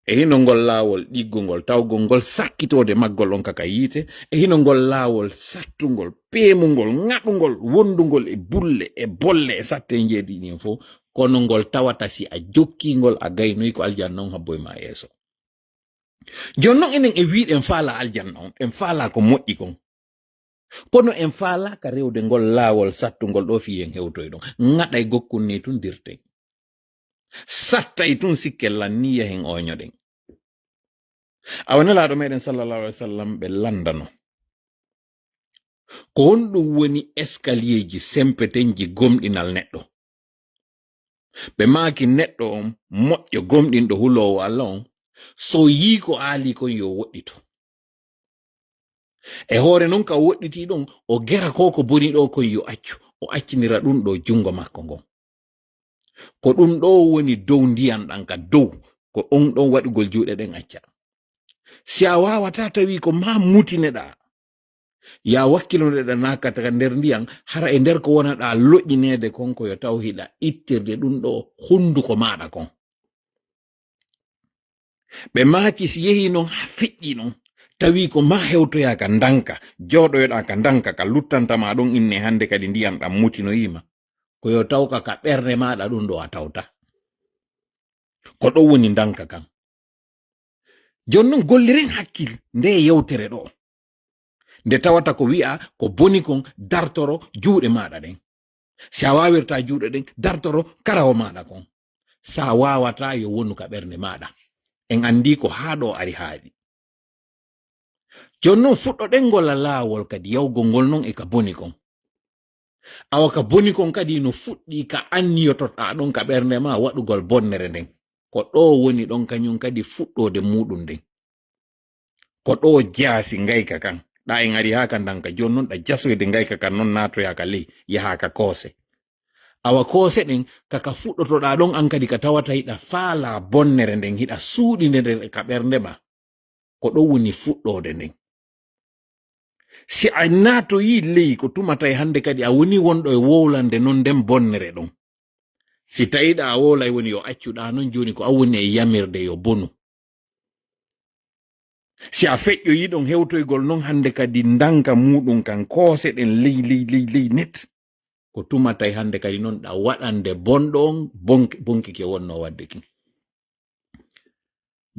e hino ngol laawol ɗiggugol tawgol ngol sakkitode maggol on kaka yiite e hino ngol laawol sattugol peemugol ŋaɗugol wondugol e bulle e bolle e satte jeeɗi ɗin fof kono ngol tawata si a jokkingol a gaynoyi ko aljanna on habboye ma yeeso joni noon enen e wiiɗen faala aljanna on en faala ko moƴƴi kon kono en faala ka rewde ngol laawol sattugol ɗo fiyen hewtoy ɗon ŋaɗa e gokkunni tun dirten sattay tun sikkellan niya hen oñoɗen awanelaɗo meɗen sallallahu alaihi wasallam ɓe landano ko honɗum woni escalier ji sempetenji gomɗinal neɗɗo ɓe maaki neɗɗo on moƴƴo gomɗinɗo hulowo Allah on so yi ko aali kon yo woɗɗito e hoore noon ka woɗɗiti ɗon o gera ko boni ɗo kon yo accu o accinira ɗum ɗo jungo makko ngon ko ɗum ɗo woni dow ndiyam ɗan ka dow ko on ɗon waɗugol juuɗe ɗen acca si a wawata tawi ko ma mutineɗa
ya wakkilunde ɗa nakata nder ndiyam hara e nder ko wona ɗa loƴƴinede konko yo taw hiɗa ittirde ɗum ɗo hunduko maɗa kon. ɓe maaki si yehi non ha feƴƴi non tawi ko ma hewtoya ka danka joɗoyoɗa ka danka ka luttantama ɗon inne hande kadi ndiyam ɗam mutinoyima ko yo tawka ka ɓernde maɗa ɗum ɗo a tawta ko ɗo woni danka kan. jonnon golliren hakkil nde yewtere ɗo nde tawata ko wi'a ko boni kon dartoro juuɗe maɗa ɗen. si a wawirta juuɗe ɗen dartoro karawo maɗa kon. sa wawata yo wonu ka ɓernde maɗa. en andi ko ha ɗo ari haaɗi. jonnon fuɗɗoɗen ngol laawol kadi yawgol ngol non e ka boni kon. awa ka boni kon kadi no fuɗɗi ka anniyotoɗa ɗon ka ɓernde ma waɗugol bonnere nden ko ɗo woni ɗon kañum kadi fuɗɗode muɗum nden. ko ɗo jaasi ngayka kan ɗa en ari ha ka danka jonnon ɗa jasoyde ngayka kan non natoya ka ley yaha ka koose. awa koose ɗen kaka fuɗɗotoɗa ɗon an kadi ka tawata hiɗa faala bonnere nden hiɗa suuɗinde nder ka ɓernde ma ko ɗo woni fuɗɗode nden. si a natoyi ley ko tumata e hande kadi a woni wonɗo e wowlande non nden bonnere ɗon. si tawiɗa a wowlay woni yo accuɗa non joni ko a woni e yamirde yo bonu. si a feƴƴoyi ɗon hewtoygol non hande kadi danka muɗum kan koose ɗen ley net ko tumata e hande kadi non ɗa waɗande bonɗo on bonki ke wonno wadde ki.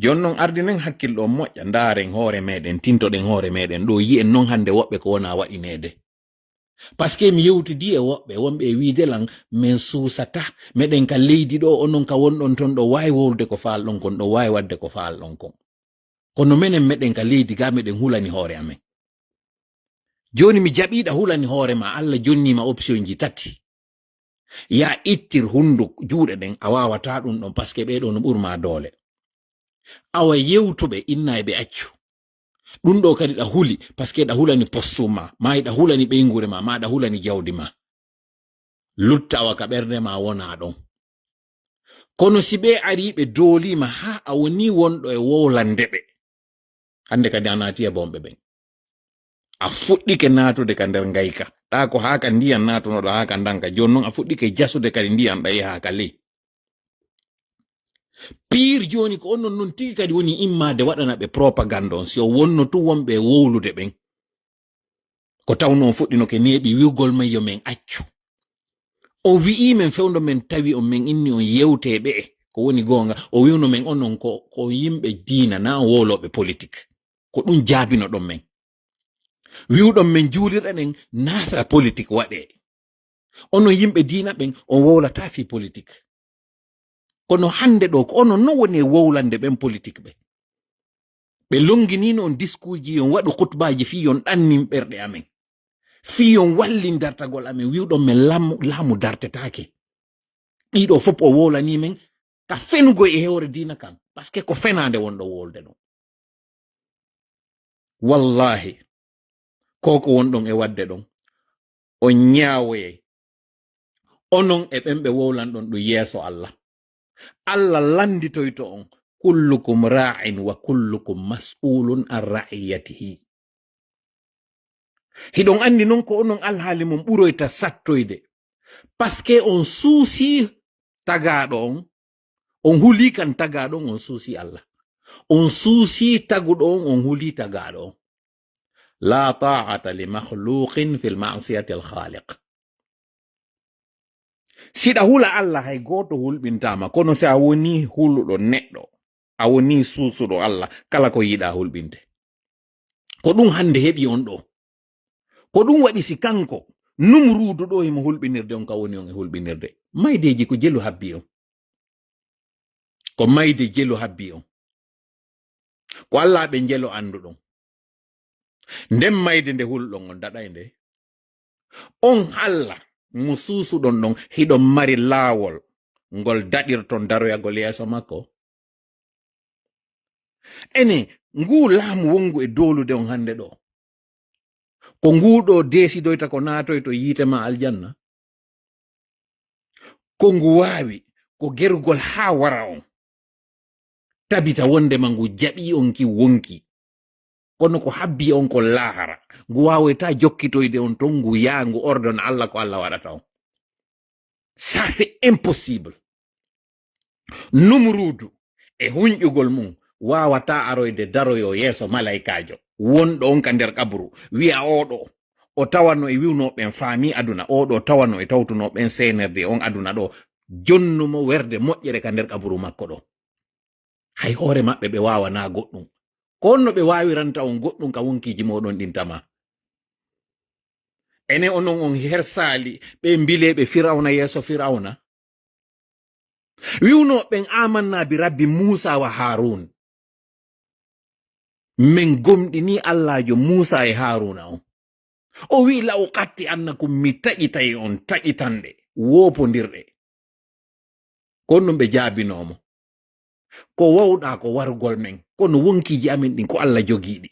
jonnon ardinen hakkilɗo moƴƴa ndaren hoore meɗen tintoɗen hoore meɗen ɗo yi'en non hande woɓɓe ko wona waɗinede. par ce que mi yewtidi e woɓɓe wonɓe e wiidelan min suusata meɗen ka leydi ɗo onon ka wonɗon ton ɗo wawi wowlude ko falɗon kon ɗo wawi wadde ko falɗon kon. kono menen meɗen ka leydi ga meɗen hulani hoore amen. joni mi jaɓiɗa hulani hoore ma Allah jonnima option ji tati. ya ittir juuɗe ɗen a wawata ɗum ɗon par ce que ɓeɗo no ɓurma doole. awa yewtuɓe inna ɓe accu ɗum ɗo kadi ɗa huli par ce que ɗa hulani postum ma ɗa hulani ɓeygure ma ɗa hulani jawdi ma. lutta awa ka ɓernde ma wona ɗon. kono si ɓe ari ɓe doolima ha a woni wonɗo e wowlande ɓe hande kadi a naati e bomɓe ɓen a fuɗɗike natude ka nder ngayka ɗa ko ha ka ndiyam natunoɗa ha ka danka jonnon a fuɗɗike jasude kadi ndiyam ɗa yaha ka ley. pire joni ko onon non tigi kadi woni immade waɗana ɓe propagande on si o wonno tu wonɓe wowlude ɓen ko tawno on fuɗɗinoke neeɓi wiwgol may yo men accu. o wi'i men fewdo men tawi on men inni on yewte ɓe ko woni gonga o wiwno men onon ko yimɓe diina na on wowloɓe politique ko ɗum jaabino ɗon men. wiwɗon men juulirɗa ɗen naata politique waɗe onon yimɓe diina ɓen on wowlata fi politique. kono hande ɗo ko onon non woni e wowlande ɓen politique ɓe longinino on discours ji on waɗu khutbaji fi yon ɗannin ɓerɗe amen fi yon wallin dartagol amen wiwɗon men laamu dartetake. ɗiɗo fof o wowlani men ka fenugo e hewre diina kan par ce que ko fenade wonɗo wolde ɗon. wallahi koko wonɗon e wadde ɗon on ñaawoye onon e ɓen ɓe wowlan ɗon ɗum yeeso Allah. Allah landitoyto on kullukum ra'in wa kullukum mas'ulun an ra'iyatihi. hiɗon andi non ko onon alhaali mum ɓuroyta sattoyde par ce que on suusi tagaɗo on huli kan tagaɗo on suusi Allah. on suusi taguɗo on huli tagaɗo on. la ta'ata li makhluqin fil ma'siyati al khaliq. siɗa hula Allah hay goto hulɓintama kono si a woni huluɗo neɗɗo a woni suusuɗo Allah kala ko yiɗa hulɓinte. ko ɗum hande heɓi on ɗo ko ɗum waɗi si kanko numrudu ɗo emo hulɓinirde on ka woni on e hulɓinirde. maydeji ko jelu habbi on ko mayde jelu habbi on ko Allah ɓe jelo anduɗon nden mayde nde hulɗon on daɗay nde on Allah mo suusuɗon ɗon hiɗon mari laawol ngol daɗirton daroyagol yeeso makko. ene ngu laamu wongu e dolude on hande ɗo ko nguɗo desidoyta ko naatoy to yiite ma aljanna ko ngu waawi ko gerugol ha wara on tabita wonde ma ngu jaɓi on ki wonki kono ko habbi on ko lahara ngu waweta jokkitoyde on ton ngu yaa ngu ordonne Allah ko Allah waɗata on. Ça c'est impossible. Numrudu e hunƴugol mum wawata aroyde daroyo yeeso malaikajo wonɗo on ka nder kaburu wi'a oɗo o tawano e wiwnoɓen faami aduna, oɗo tawano e tawtunoɓen senerde on aduna ɗo, jonnumo werde moƴƴere ka nder kaburu makko ɗo. Hay hoore maɓɓe ɓe wawana goɗɗum, ko onno ɓe wawiranta on goɗɗum ka wonkiji moɗon ɗin tama. Ene onon on hersali ɓe mbileɓe firawna yeeso firawna, wiwnoɓen amanna bi rabbi Musa wa Harun. Min gomɗini Allahjo Musa e Haruna on. O wi la o qatti annakum mi taƴitay on taƴitanɗe wopondirɗe. Kono ɓe jaabinomo ko wawɗa ko wargol men, kono wonkiji amin ɗin ko Allah jogiɗi.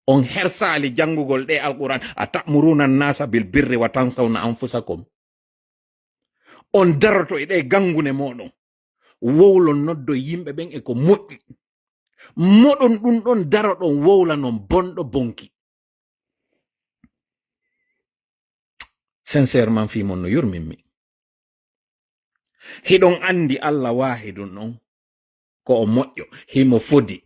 On hersali jangugol ɗe alquran, atamuruna nasa bil birri wa tansawna anfusakum. On daroto e ɗe gangune moɗon wowlon noddo yimɓe ɓen e ko moƴƴi, moɗon ɗum ɗon daroɗon wowla non bonɗo bonki. Sincèrement fimon no yurminmi. Hiɗon andi Allah wahidun on ko o moƴƴo, himo fodi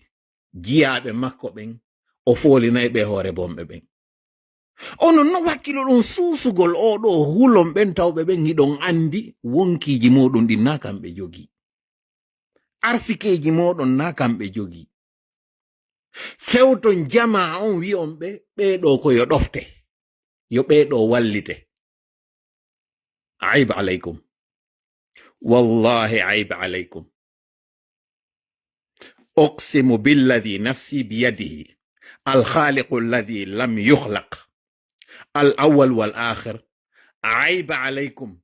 jiyaɓe makko ɓen o folinayi ɓe hoore bomɓe ɓen. Onon no wakkilo ɗon suusugol oɗo hulon ɓen tawɓe ɓen hiɗon andi wonkiji moɗon ɗin na kamɓe jogi, arsikeji moɗon na kamɓe jogi. Fewton jama on wi on ɓeɗo ko yo ɗofte, yo ɓeɗo wallite. Aib alaykum, wallahi aib alaykum. أقسم بالذي نفسي بيده الخالق الذي لم يخلق الأول والآخر. عيب عليكم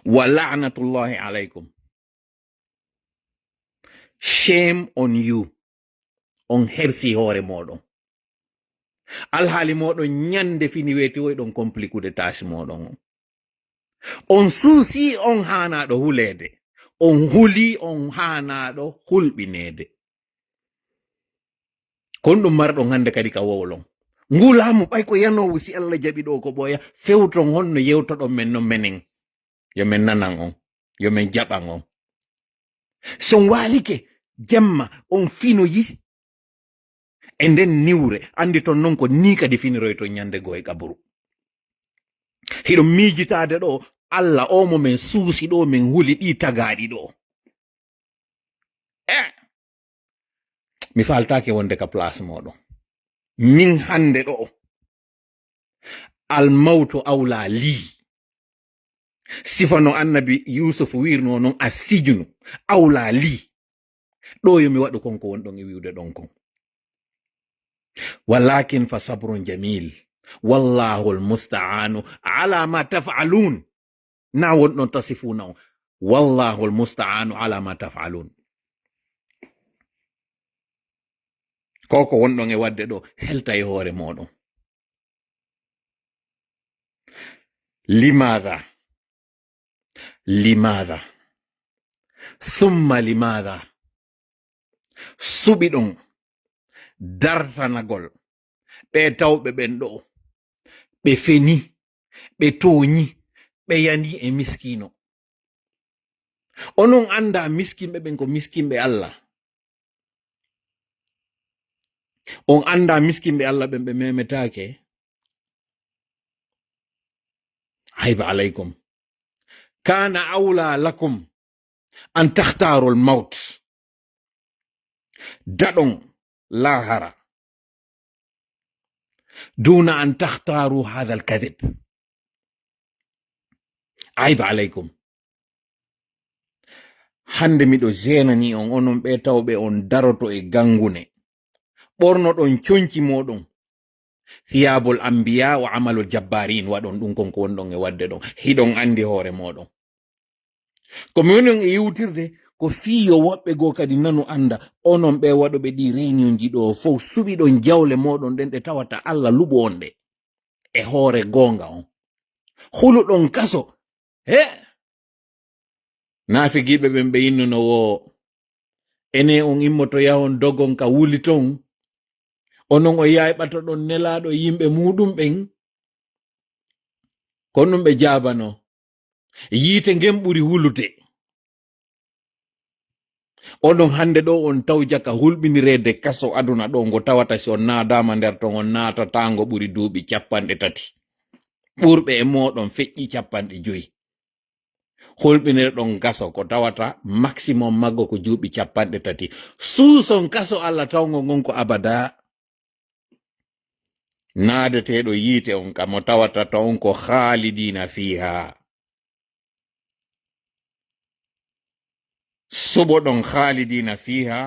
ولعنة الله عليكم. Shame on you. On hersi hore moɗon. Alhaali moɗon nyande fini weti woyɗon komplikude tâche moɗon. On suusi on hanaɗo hulede. On huli on hanaɗo hulɓinede. Kon ɗum marɗon hande kadi ka wowlon. Ngulamu ɓay ko yanowu si Allah jaɓi ɗo ko ɓoya fewton honno yewtoɗon men no menen. Yo men nanan on, yo men jaɓan on. Son walike jamma on finoyi e nden niwre andi ton non ko ni kadi finiroy to nyande go e kaburu. Hiɗo miijitade ɗo Allah omo men suusi ɗo men huli ɗi tagaɗi ɗo. Mi faltake wonde ka place moɗon. Min hande ɗo al mawtu awla li. Sifano annabi Yusuf wirno non asijunu awla li. Ɗo yo mi waɗu konko wonɗon e wiwde ɗon kon. Walakin fa sabrun jamil. Wallahu almusta'anu ala ma taf'alun. Na wonɗon tasifuna on. Wallahu almusta'anu ala ma taf'alun. Koko wonɗon e wadde ɗo helta e hoore moɗon. Limadha thumma limadha. Suɓi ɗon dartanagol ɓe tawɓe ɓen ɗo ɓe feni ɓe toñi ɓe yani e miskino. Onon anda miskinɓe ɓen ko miskinɓe Allah. On anda miskinɓe Allah ɓen ɓe memetake. Hayba alaykum. Kana awla lakum an takhtaru al-maut. Daɗon lahara duna an takhtaru hadha al-kadhib. Ayba alaykum. Hande miɗo jenani on onon ɓe tawɓe on daroto e gangune ɓornoɗon conci moɗon thiyabul anbiya wa amalul jabbarin waɗon ɗum konko wonɗon e wadde ɗon hiɗon andi hoore moɗon. Komi wonon e yiwtirde ko fiyo woɓɓe go kadi nanu anda onon ɓe waɗoɓe ɗi réunion ji ɗo fof suɓiɗon jawle moɗon ɗen ɗe tawata Allah luɓo on ɗe e hoore gonga on huluɗon kaso he naafigiɓe ɓen ɓe yinnuno wo ene on immoto yahon dogon ka wuli ton onon o yayɓata ɗon nelaɗo yimɓe muɗum ɓen ko ɗum ɓe jabano yiite ngem ɓuri wulude onon hande ɗo on tawja ka hulɓinirede kaso aduna ɗo ngo tawata si on naadama nder ton on naatatango ɓuri duuɓi 3 ɓurɓe e moɗon feƴƴi 5 hulɓinirɗon gaso ko tawata maximum maggo ko juuɓi 3 suuson kaso Allah tawgo ngon ko abada naadeteɗo yiite on kamo tawata tawon ko khalidina fiha suɓoɗon khalidina fiha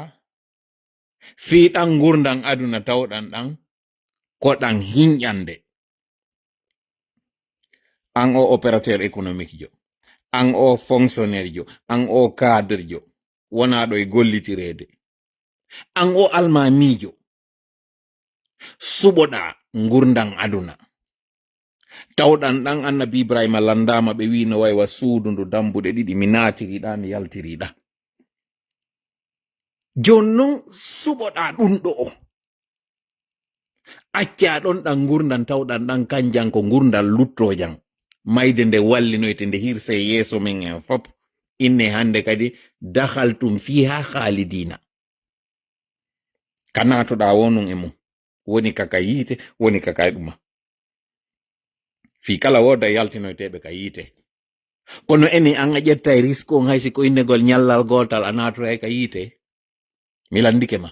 fiɗan gurdan aduna tawɗan ɗan ko ɗan hinƴande an o opérateur économique jo an o fonctionnaire jo an o cadre jo wona ɗo e gollitirede an o almamijo suɓoɗa gurdan aduna tawɗan ɗan annabi ibrahima landama ɓe wi no waywa suudu ndu dambuɗe 2 mi natiriɗa mi yaltiriɗa jon non suɓoɗa ɗum ɗo o acca ɗon ɗan gurdan tawɗan ɗan kanjan ko gurdan luttojan mayde nde wallinoyte nde hirse yeeso men en fop inne hande kadi dakhaltum fiha khalidina kanatoɗa wonun e mum woni kaka yiite woni kaka ɗuma fi kala woda yaltinoyteɓe ka yiite kono eni an a ƴetta e risque on haysi ko innegol ñallal gotal a natoray ka yiite mi landike ma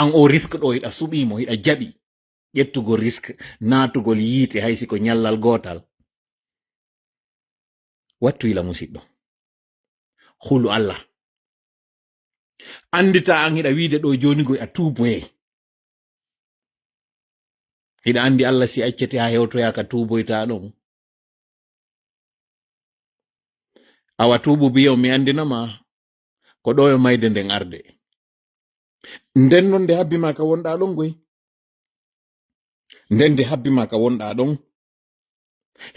an o risque ɗo hiɗa suɓimo hiɗa jaɓi ƴettugol risque natugol yiite haysi ko ñallal gotal wattu ila musidɗo hulu Allah andita an hiɗa wiide ɗo joni goy a tuboye hiɗa andi Allah si accete ha hewtoya ka tuboyta ɗon awa tubu biyo mi andinama ko ɗo e mayde nden arde nden non nde habbima ka wonɗa ɗon goy nden nde habbima ka wonɗa ɗon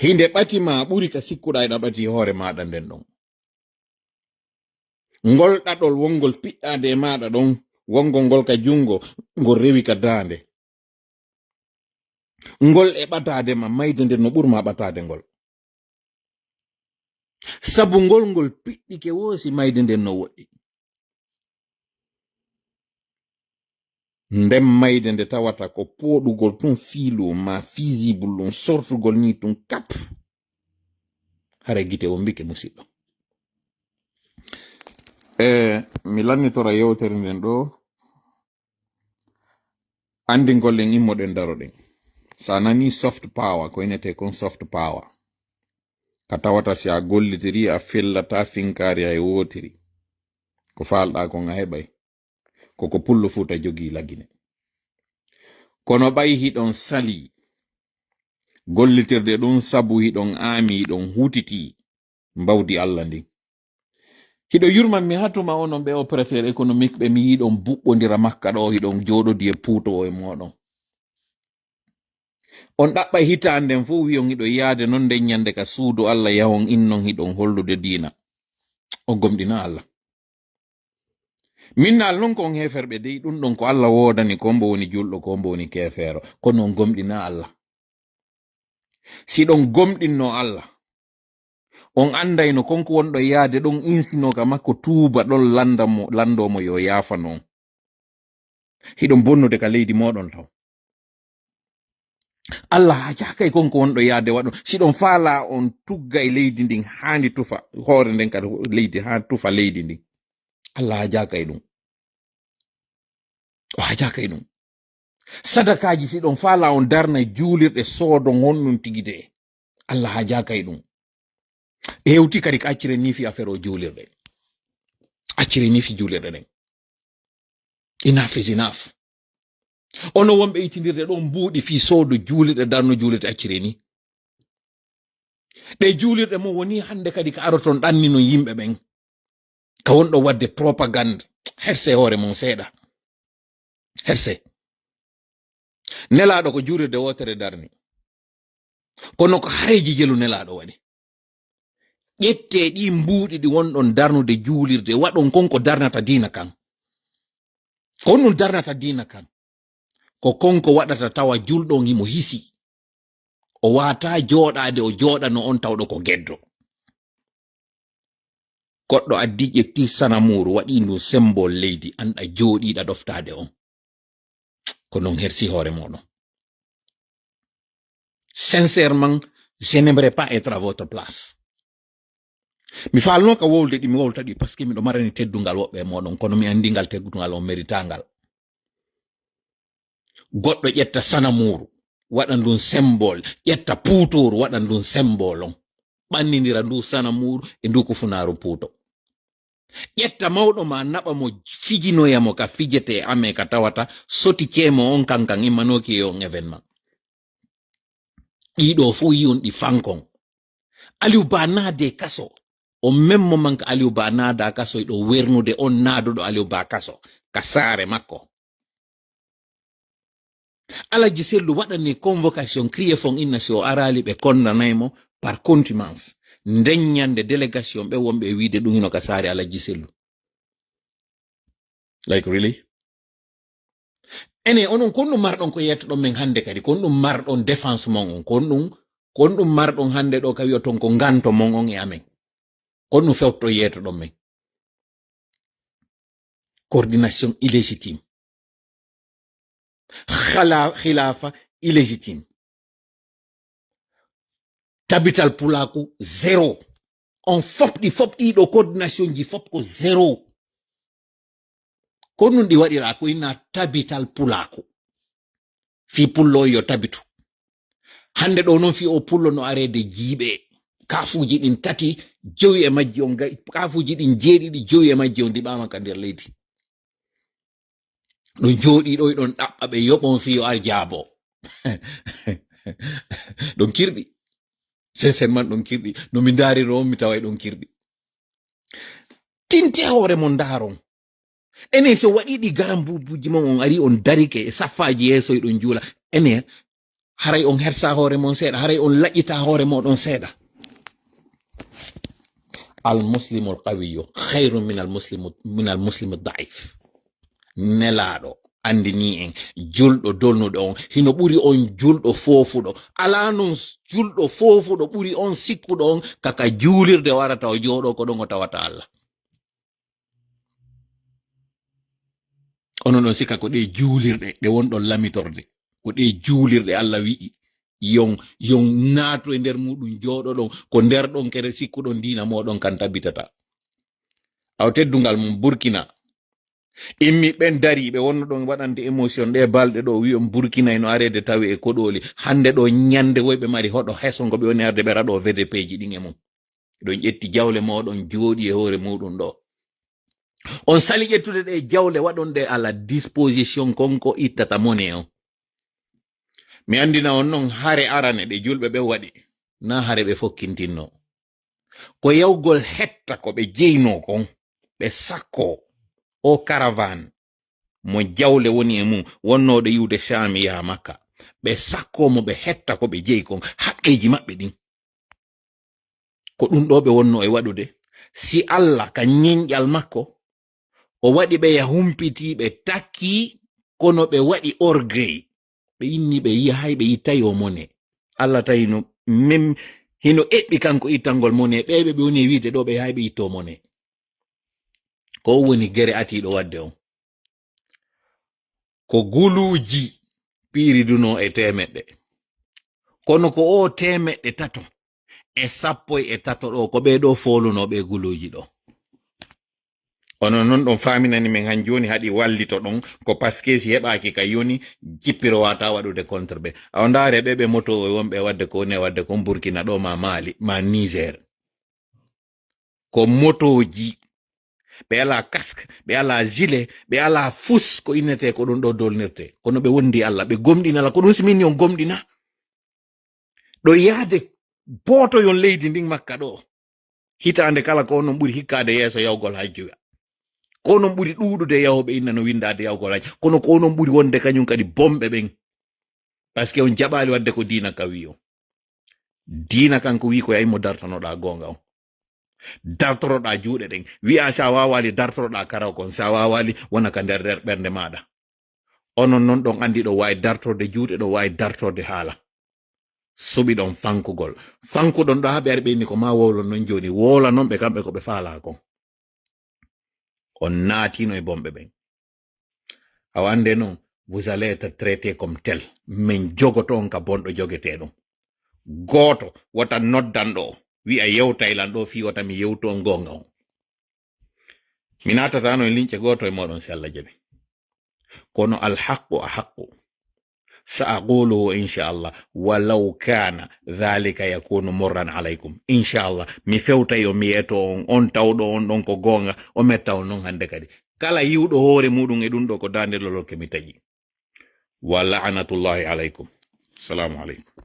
hinde ɓatima ɓuri ka sikkuɗa ena ɓati hoore maɗa nden ɗon ngol ɗaɗol wongol piɗɗade e maɗa ɗon wongol ngol ka jungo ngol rewi ka dande ngol e ɓatade ma mayde nden no ɓurma ɓatade ngol sabu ngol piɗɗike wosi mayde nden no woɗɗi ndem mayde nde tawata ko poɗugol tun fiilu ma visible ɗum sortugol ni tun kap hara gite o mbike musidɗo mi lannitora yewtere nden ɗo andingol en immoɗen daroɗen sa nani soft power ko inete kon soft power ka tawata si a gollitiri a fellata finkari hay wotiri ko falɗa kon a heɓay koko pullo futa jogi lagine kono ɓay hiɗon sali gollitirde ɗum sabu hiɗon aami hiɗon hutiti mbawdi Allah ndin hiɗo yurman mi hatuma onon ɓe opérateur économique ɓe mi yiɗon buɓɓodira makka ɗo hiɗon joɗodi e puutowo e moɗon on ɗaɓɓa hitanden fu wiyon hiɗo yaade non nden nyande ka suudu Allah yahon innon hiɗon hollude diina o gomɗina Allah minnal non ko on heferɓe dey ɗum ɗon ko Allah wodani ko mbo woni julɗo ko mbo woni kefeero kono on gomɗina Allah si ɗon gomɗinno Allah on andayno konko wonɗo yaade ɗon insino ka makko tuuba ɗon landomo yo yafa non hiɗon bonnude ka leydi moɗon taw Allah ha jakay konko wonɗo yaade waɗo siɗon faala on tugga e leydi ndin hani tufa hoore nden kadi leydi ha tufa leydi ndin Allah ha jakay ɗum o ha jakay ɗum sadakaji siɗon faala on darna juulirɗe soodon honɗum tigide Allah ha jakay ɗum hewti kadi ko accire ni fi affaire o juulirɗe accire ni fi juulirɗe ɗen enough is enough ono wonɓe itidirde ɗon mbuuɗi fi soodo juulirɗe darno juulirɗe accire ni ɗe juulirɗe mo woni hande kadi ko aroton ɗannino yimɓe ɓen ka wonɗo wadde propagande herse hoore mon seeɗa herse nelaɗo ko juulirde wotere darni kono ko hareji jelu nelaɗo waɗi ƴette ɗi mbuuɗi ɗi wonɗon darnude juulirde waɗon konko darnata diina kan ko ɗum darnata diina kan ko konko waɗata tawa julɗon himo hisi o wata jooɗade o jooɗano on tawɗo ko geddo goɗɗo addi ƴetti sanamuru waɗi ndu symbol leydi anɗa jooɗiɗa ɗoftade on ko non hersi hoore moɗon. Sincèrement, je n'aimerais pas être à votre place. Mi falno ka wolde ɗi mi wolta ɗi parce que miɗo marani teddungal woɓɓe moɗon kono mi andingal teddungal on méritangal. Goɗɗo ƴetta sanamuru waɗan ɗum symbol, ƴetta puutoru waɗan ɗum symbol on ɓannidira ndu sanamuru e ndu kufunaru puuto. ƴetta mawɗo ma naɓa mo fijinoyamo ka fijete ame ka tawata soti kemo on kankan immanoki on événement. ɗiɗo fu yi'on ɗi fankon. Aliou Ba naade kaso o memmo manka Aliou Ba naada kaso eɗo wernude on naaduɗo Aliou Ba kaso ka saare makko. Alaji Sellu waɗani convocation crié fon inna si o arali ɓe kondanaymo par contumace ndeññande délégation ɓe wonɓe wiide ɗum hino ka saare Alaji Sellu. Like really? Ene onon kon ɗum marɗon ko yettoɗon men hande kadi kon ɗum marɗon défense mon on kon ɗum marɗon hande ɗo ka wiyoton ko nganto mon on e amen kon ɗum fewto yettoɗon men. Coordination illégitime, khilafa illégitime, tabital pulaku zéro. On fopɗi ɗo coordination ji fop ko zéro. Ko nun ɗi waɗira ko inna tabital pulaku fi pullo yo tabitu hande ɗo non fi o pullo no arede jiiɓe kafuji ɗin tati jowi e majji on kafuji ɗin jeeɗiɗi jowi e majji on diɓama ka nder leydi ɗo jooɗi ɗo ɗon ɗaɓɓa ɓe yoɓon fi o ar jaabo ɗon kirɗi sincèrement ɗon kirɗi no mi dariro on mi tawa ɗon kirɗi tinte hoore mon daron. Ene so waɗi ɗi garam bubuji mon on ari on darike e saffaji yeeso ɗon juula ene haray on hersa hoore mon seeɗa haray on laƴƴita hoore moɗon seeɗa. Al muslimu al qawiyu khairu min al muslimu daif. Nelaɗo andini en julɗo dolnuɗo on hino ɓuri on julɗo fofuɗo ala non julɗo fofuɗo ɓuri on sikkuɗo on kaka juulirde warata o jooɗo ko ɗon o tawata Allah. Ono non sika ko ɗe juulirɗe ɗe wonɗon lamitorde ko ɗe juulirɗe Allah wi'i yon naatu e nder muɗum jooɗoɗon ko nder ɗon kere sikkuɗon diina moɗon kan tabitata. Aw teddungal mum Burkina immi ɓen dari ɓe wonno ɗon waɗande émotion ɗe balɗe ɗo wi'on Burkina no arede tawi e koɗoli hande ɗo ñande woyɓe mari hoɗo heso ngo ɓe woni arde ɓe raɗo VDP ji ɗin e mum ɗon ƴetti jawle moɗon jooɗi e hoore muɗum ɗo. On sali ƴettude ɗe jawle waɗon ɗe à la disposition konko ittata mone on. Mi andina on non hare arane ɗe julɓe ɓe waɗi na hare ɓe fokkintinno ko yawgol hetta ko ɓe jeyno kon ɓe sakko o caravane mo jawle woni e mum wonnoɗo yiwde Sham ya Makka ɓe sakko mo ɓe hetta ko ɓe jeyi kon haqqeji maɓɓe ɗin ko ɗum ɗo ɓe wonno e waɗude si Allah ka ñeñƴal makko o waɗi ɓe ya humpiti ɓe takki kono ɓe waɗi orgueil ɓe inni ɓe yahay ɓe ittayi o mone Allah tawi no mem hino eɓɓi kanko ittangol mone ɓeɓe ɓe woni wiide ɗo ɓe yahay ɓe itto mone ko woni gere atiɗo wadde on ko guluji piiriduno e temeɗɗe kono ko o temeɗɗe tato e sappo e tato ɗo ko ɓe ɗo folunoɓe guluji ɗo. Ono non ɗon faminani men han joni haɗi wallito ɗon ko paske si heɓaki ka yoni jippiro wata waɗude contre ɓe aw ndaare ɓe moto wonɓe wadde ko ne wadde ko Burkina ɗo ma Mali ma Niger ko motoji ɓe ala casque ɓe ala gilet ɓe ala fus ko innete ko ɗum ɗo dolnirte kono ɓe wondi Allah ɓe gomɗinala ko ɗum simini on gomɗina ɗo yaade botoyon leydi ndin Makka ɗo hitande kala ko onon ɓuri hikkade yeeso yawgol hajjuya ko onon ɓuri ɗuɗude yahoɓe inna no windade yawgol hajju kono ko onon ɓuri wonde kañum kadi bomɓe ɓen par ce que on jaɓali wadde ko diina ka wi on diina kanko wi ko yaymo dartanoɗa gonga on dartoroɗa juuɗe ɗen wi'a sa wawali dartoroɗa karaw kon sa wawali wona ka nder ɓernde maɗa onon non ɗon andi ɗo wawi dartorde juuɗe ɗo wawi dartorde haala suɓi ɗon fankugol fankuɗon ɗo haɓe ari ɓenni ko ma wowlon non joni wola non ɓe kamɓe ko ɓe faala kon on naatino e bomɓe ɓen awande non vous allez être traité comme tel min jogoto on ka bonɗo jogeteɗon goto wota noddanɗo o wi'a yewtaylan ɗo fi wata mi yewto on gonga on mi natatano e lince goto e moɗon si Allah jaɓi kono alhaqqu ahaqqu سأقوله إن شاء الله ولو كان ذلك يكون مرا عليكم إن شاء الله مي فوتا يوميتو on tawdo on don ko gonga o metta on non hande kadi kala yiwdo hoore mudum e dun do ko dande lolol ke mi taji wa la'natullahi alaykum assalamu alaykum